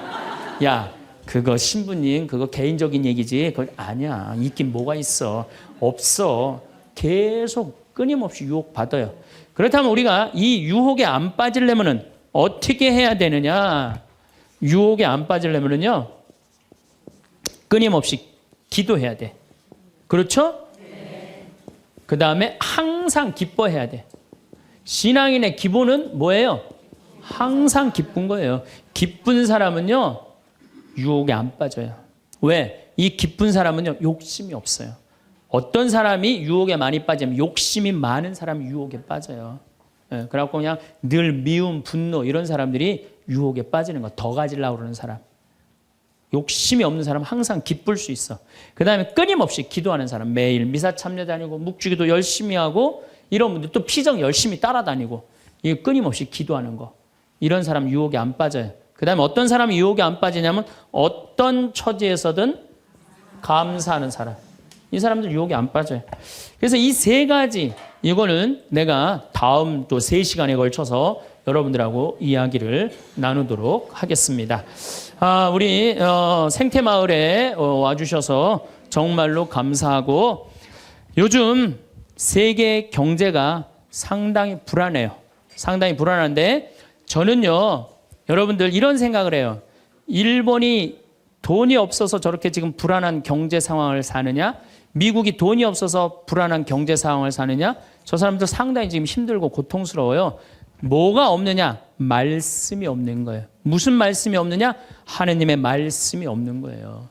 야, 그거 신부님 그거 개인적인 얘기지. 그거 아니야. 있긴 뭐가 있어. 없어. 계속 끊임없이 유혹받아요. 그렇다면 우리가 이 유혹에 안 빠지려면은 어떻게 해야 되느냐. 유혹에 안 빠지려면은요. 끊임없이 기도해야 돼. 그렇죠? 그 다음에 항상 기뻐해야 돼. 신앙인의 기본은 뭐예요? 항상 기쁜 거예요. 기쁜 사람은요, 유혹에 안 빠져요. 왜? 이 기쁜 사람은요, 욕심이 없어요. 어떤 사람이 유혹에 많이 빠지면 욕심이 많은 사람이 유혹에 빠져요. 예, 그래갖고 그냥 늘 미움, 분노 이런 사람들이 유혹에 빠지는 거. 더 가지려고 그러는 사람. 욕심이 없는 사람은 항상 기쁠 수 있어. 그 다음에 끊임없이 기도하는 사람. 매일 미사 참여 다니고 묵주기도 열심히 하고 이런 분들 또 피정 열심히 따라다니고 이게 끊임없이 기도하는 거. 이런 사람 유혹에 안 빠져요. 그 다음에 어떤 사람이 유혹에 안 빠지냐면 어떤 처지에서든 감사하는 사람. 이 사람들 유혹에 안 빠져요. 그래서 이 세 가지 이거는 내가 다음 또 3시간에 걸쳐서 여러분들하고 이야기를 나누도록 하겠습니다. 우리 생태마을에 와주셔서 정말로 감사하고 요즘 세계 경제가 상당히 불안해요. 상당히 불안한데 저는요, 여러분들 이런 생각을 해요. 일본이 돈이 없어서 저렇게 지금 불안한 경제 상황을 사느냐? 미국이 돈이 없어서 불안한 경제 상황을 사느냐? 저 사람들 상당히 지금 힘들고 고통스러워요. 뭐가 없느냐? 말씀이 없는 거예요. 무슨 말씀이 없느냐? 하느님의 말씀이 없는 거예요.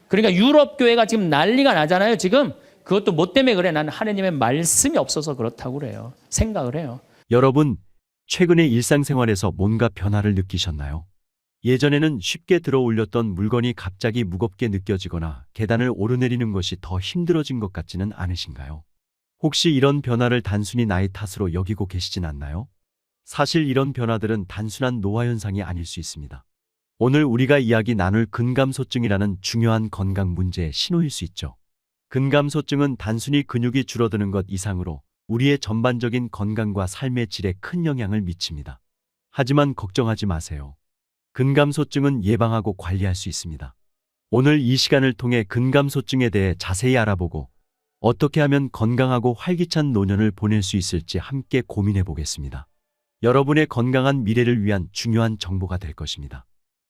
그러니까 유럽 교회가 지금 난리가 나잖아요. 지금 그것도 뭐 때문에 그래? 나는 하느님의 말씀이 없어서 그렇다고 그래요. 생각을 해요. 여러분, 최근에 일상생활에서 뭔가 변화를 느끼셨나요? 예전에는 쉽게 들어 올렸던 물건이 갑자기 무겁게 느껴지거나 계단을 오르내리는 것이 더 힘들어진 것 같지는 않으신가요? 혹시 이런 변화를 단순히 나이 탓으로 여기고 계시진 않나요? 사실 이런 변화들은 단순한 노화 현상이 아닐 수 있습니다. 오늘 우리가 이야기 나눌 근감소증이라는 중요한 건강 문제의 신호일 수 있죠. 근감소증은 단순히 근육이 줄어드는 것 이상으로 우리의 전반적인 건강과 삶의 질에 큰 영향을 미칩니다. 하지만 걱정하지 마세요. 근감소증은 예방하고 관리할 수 있습니다. 오늘 이 시간을 통해 근감소증에 대해 자세히 알아보고 어떻게 하면 건강하고 활기찬 노년을 보낼 수 있을지 함께 고민해 보겠습니다. 여러분의 건강한 미래를 위한 중요한 정보가 될 것입니다.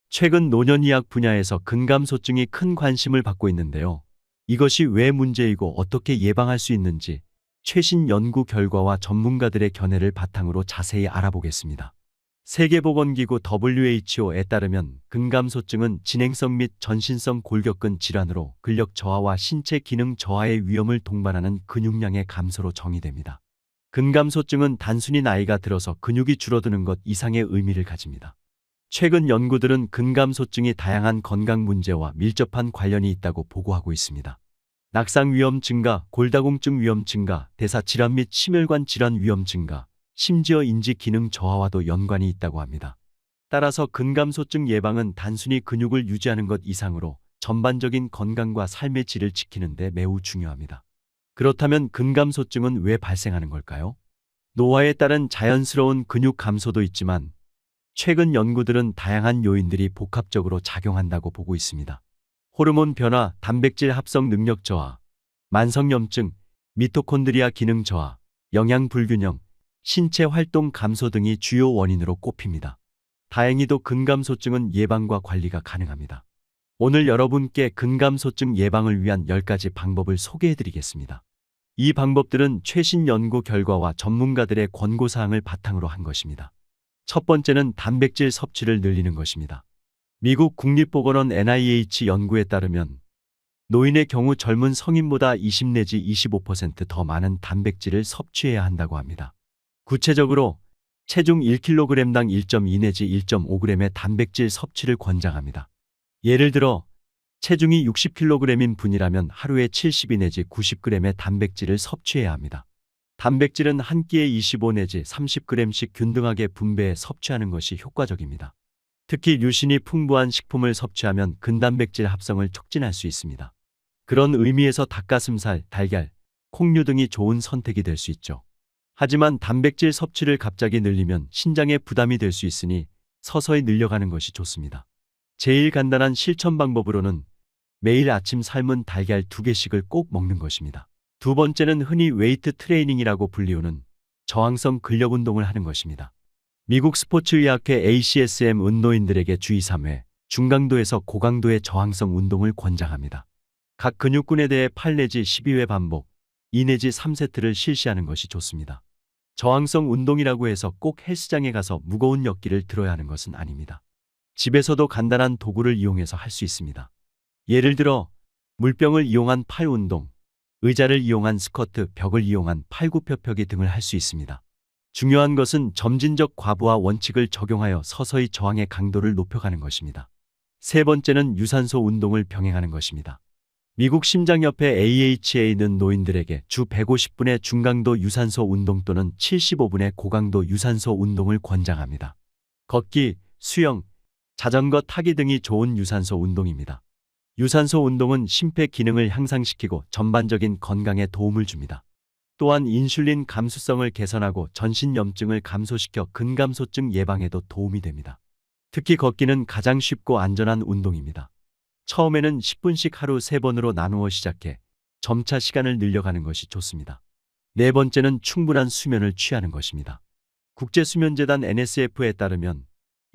최근 노년의학 분야에서 근감소증이 큰 관심을 받고 있는데요. 이것이 왜 문제이고 어떻게 예방할 수 있는지 최신 연구 결과와 전문가들의 견해를 바탕으로 자세히 알아보겠습니다. 세계보건기구 WHO에 따르면 근감소증은 진행성 및 전신성 골격근 질환으로 근력 저하와 신체 기능 저하의 위험을 동반하는 근육량의 감소로 정의됩니다. 근감소증은 단순히 나이가 들어서 근육이 줄어드는 것 이상의 의미를 가집니다. 최근 연구들은 근감소증이 다양한 건강 문제와 밀접한 관련이 있다고 보고하고 있습니다. 낙상 위험 증가, 골다공증 위험 증가, 대사 질환 및 심혈관 질환 위험 증가, 심지어 인지 기능 저하와도 연관이 있다고 합니다. 따라서 근감소증 예방은 단순히 근육을 유지하는 것 이상으로 전반적인 건강과 삶의 질을 지키는 데 매우 중요합니다. 그렇다면 근감소증은 왜 발생하는 걸까요? 노화에 따른 자연스러운 근육 감소도 있지만 최근 연구들은 다양한 요인들이 복합적으로 작용한다고 보고 있습니다. 호르몬 변화, 단백질 합성 능력 저하, 만성염증, 미토콘드리아 기능 저하, 영양 불균형, 신체 활동 감소 등이 주요 원인으로 꼽힙니다. 다행히도 근감소증은 예방과 관리가 가능합니다. 오늘 여러분께 근감소증 예방을 위한 10가지 방법을 소개해 드리겠습니다. 이 방법들은 최신 연구 결과와 전문가들의 권고사항을 바탕으로 한 것입니다. 첫 번째는 단백질 섭취를 늘리는 것입니다. 미국 국립보건원 NIH 연구에 따르면 노인의 경우 젊은 성인보다 20 내지 25% 더 많은 단백질을 섭취해야 한다고 합니다. 구체적으로 체중 1kg당 1.2 내지 1.5g의 단백질 섭취를 권장합니다. 예를 들어 체중이 60kg인 분이라면 하루에 72 내지 90g의 단백질을 섭취해야 합니다. 단백질은 한 끼에 25 내지 30g씩 균등하게 분배해 섭취하는 것이 효과적입니다. 특히 류신이 풍부한 식품을 섭취하면 근단백질 합성을 촉진할 수 있습니다. 그런 의미에서 닭가슴살, 달걀, 콩류 등이 좋은 선택이 될 수 있죠. 하지만 단백질 섭취를 갑자기 늘리면 신장에 부담이 될 수 있으니 서서히 늘려가는 것이 좋습니다. 제일 간단한 실천 방법으로는 매일 아침 삶은 달걀 2개씩을 꼭 먹는 것입니다. 두 번째는 흔히 웨이트 트레이닝이라고 불리우는 저항성 근력 운동을 하는 것입니다. 미국 스포츠의학회 ACSM 운동인들에게 주 2, 3회 중강도에서 고강도의 저항성 운동을 권장합니다. 각 근육군에 대해 8 내지 12회 반복, 2 내지 3세트를 실시하는 것이 좋습니다. 저항성 운동이라고 해서 꼭 헬스장에 가서 무거운 역기를 들어야 하는 것은 아닙니다. 집에서도 간단한 도구를 이용해서 할 수 있습니다. 예를 들어 물병을 이용한 팔 운동, 의자를 이용한 스쿼트, 벽을 이용한 팔굽혀펴기 등을 할 수 있습니다. 중요한 것은 점진적 과부하 원칙을 적용하여 서서히 저항의 강도를 높여가는 것입니다. 세 번째는 유산소 운동을 병행하는 것입니다. 미국 심장협회 AHA는 노인들에게 주 150분의 중강도 유산소 운동 또는 75분의 고강도 유산소 운동을 권장합니다. 걷기, 수영, 자전거 타기 등이 좋은 유산소 운동입니다. 유산소 운동은 심폐 기능을 향상시키고 전반적인 건강에 도움을 줍니다. 또한 인슐린 감수성을 개선하고 전신염증을 감소시켜 근감소증 예방에도 도움이 됩니다. 특히 걷기는 가장 쉽고 안전한 운동입니다. 처음에는 10분씩 하루 3번으로 나누어 시작해 점차 시간을 늘려가는 것이 좋습니다. 네 번째는 충분한 수면을 취하는 것입니다. 국제수면재단 NSF에 따르면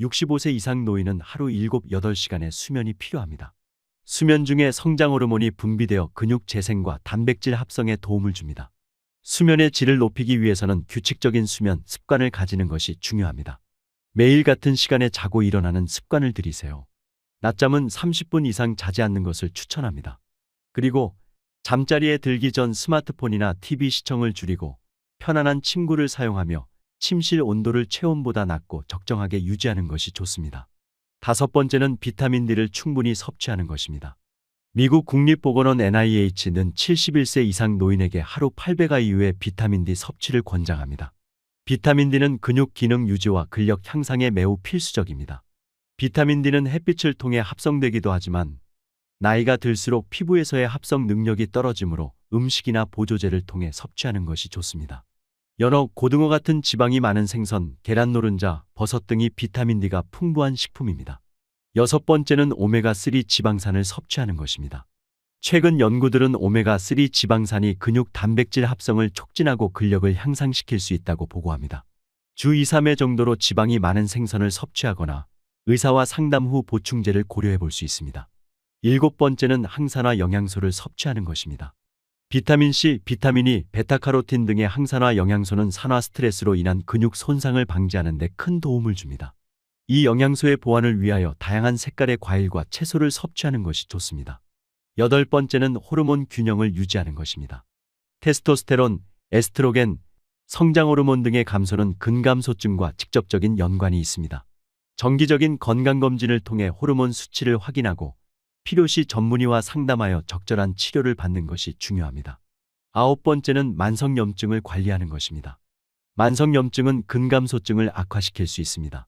65세 이상 노인은 하루 7, 8시간의 수면이 필요합니다. 수면 중에 성장 호르몬이 분비되어 근육 재생과 단백질 합성에 도움을 줍니다. 수면의 질을 높이기 위해서는 규칙적인 수면 습관을 가지는 것이 중요합니다. 매일 같은 시간에 자고 일어나는 습관을 들이세요. 낮잠은 30분 이상 자지 않는 것을 추천합니다. 그리고 잠자리에 들기 전 스마트폰이나 TV 시청을 줄이고 편안한 침구를 사용하며 침실 온도를 체온보다 낮고 적정하게 유지하는 것이 좋습니다. 다섯 번째는 비타민 D를 충분히 섭취하는 것입니다. 미국 국립보건원 NIH는 71세 이상 노인에게 하루 8배가 이후의 비타민 D 섭취를 권장합니다. 비타민 D는 근육 기능 유지와 근력 향상에 매우 필수적입니다. 비타민 D는 햇빛을 통해 합성되기도 하지만 나이가 들수록 피부에서의 합성 능력이 떨어지므로 음식이나 보조제를 통해 섭취하는 것이 좋습니다. 연어, 고등어 같은 지방이 많은 생선, 계란 노른자, 버섯 등이 비타민 D가 풍부한 식품입니다. 여섯 번째는 오메가3 지방산을 섭취하는 것입니다. 최근 연구들은 오메가3 지방산이 근육 단백질 합성을 촉진하고 근력을 향상시킬 수 있다고 보고합니다. 주 2, 3회 정도로 지방이 많은 생선을 섭취하거나 의사와 상담 후 보충제를 고려해 볼 수 있습니다. 일곱 번째는 항산화 영양소를 섭취하는 것입니다. 비타민C, 비타민 E, 베타카로틴 등의 항산화 영양소는 산화 스트레스로 인한 근육 손상을 방지하는 데 큰 도움을 줍니다. 이 영양소의 보완을 위하여 다양한 색깔의 과일과 채소를 섭취하는 것이 좋습니다. 여덟 번째는 호르몬 균형을 유지하는 것입니다. 테스토스테론, 에스트로겐, 성장 호르몬 등의 감소는 근감소증과 직접적인 연관이 있습니다. 정기적인 건강검진을 통해 호르몬 수치를 확인하고 필요시 전문의와 상담하여 적절한 치료를 받는 것이 중요합니다. 아홉 번째는 만성염증을 관리하는 것입니다. 만성염증은 근감소증을 악화시킬 수 있습니다.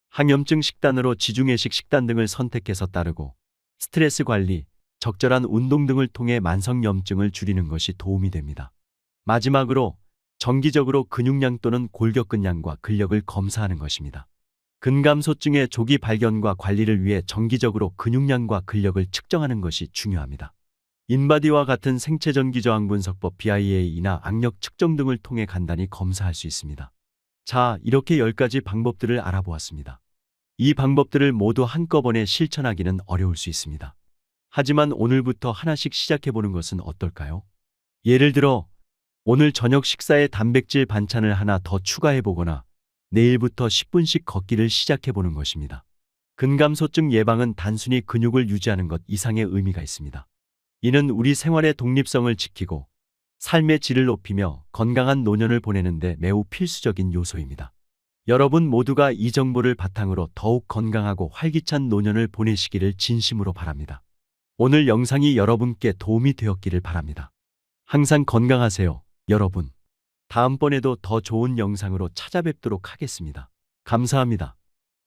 항염증 식단으로 지중해식 식단 등을 선택해서 따르고 스트레스 관리, 적절한 운동 등을 통해 만성염증을 줄이는 것이 도움이 됩니다. 마지막으로 정기적으로 근육량 또는 골격근량과 근력을 검사하는 것입니다. 근감소증의 조기 발견과 관리를 위해 정기적으로 근육량과 근력을 측정하는 것이 중요합니다. 인바디와 같은 생체 전기 저항 분석법 BIA이나 악력 측정 등을 통해 간단히 검사할 수 있습니다. 자, 이렇게 10가지 방법들을 알아보았습니다. 이 방법들을 모두 한꺼번에 실천하기는 어려울 수 있습니다. 하지만 오늘부터 하나씩 시작해보는 것은 어떨까요? 예를 들어, 오늘 저녁 식사에 단백질 반찬을 하나 더 추가해보거나 내일부터 10분씩 걷기를 시작해보는 것입니다. 근감소증 예방은 단순히 근육을 유지하는 것 이상의 의미가 있습니다. 이는 우리 생활의 독립성을 지키고 삶의 질을 높이며 건강한 노년을 보내는데 매우 필수적인 요소입니다. 여러분 모두가 이 정보를 바탕으로 더욱 건강하고 활기찬 노년을 보내시기를 진심으로 바랍니다. 오늘 영상이 여러분께 도움이 되었기를 바랍니다. 항상 건강하세요, 여러분. 다음번에도 더 좋은 영상으로 찾아뵙도록 하겠습니다. 감사합니다.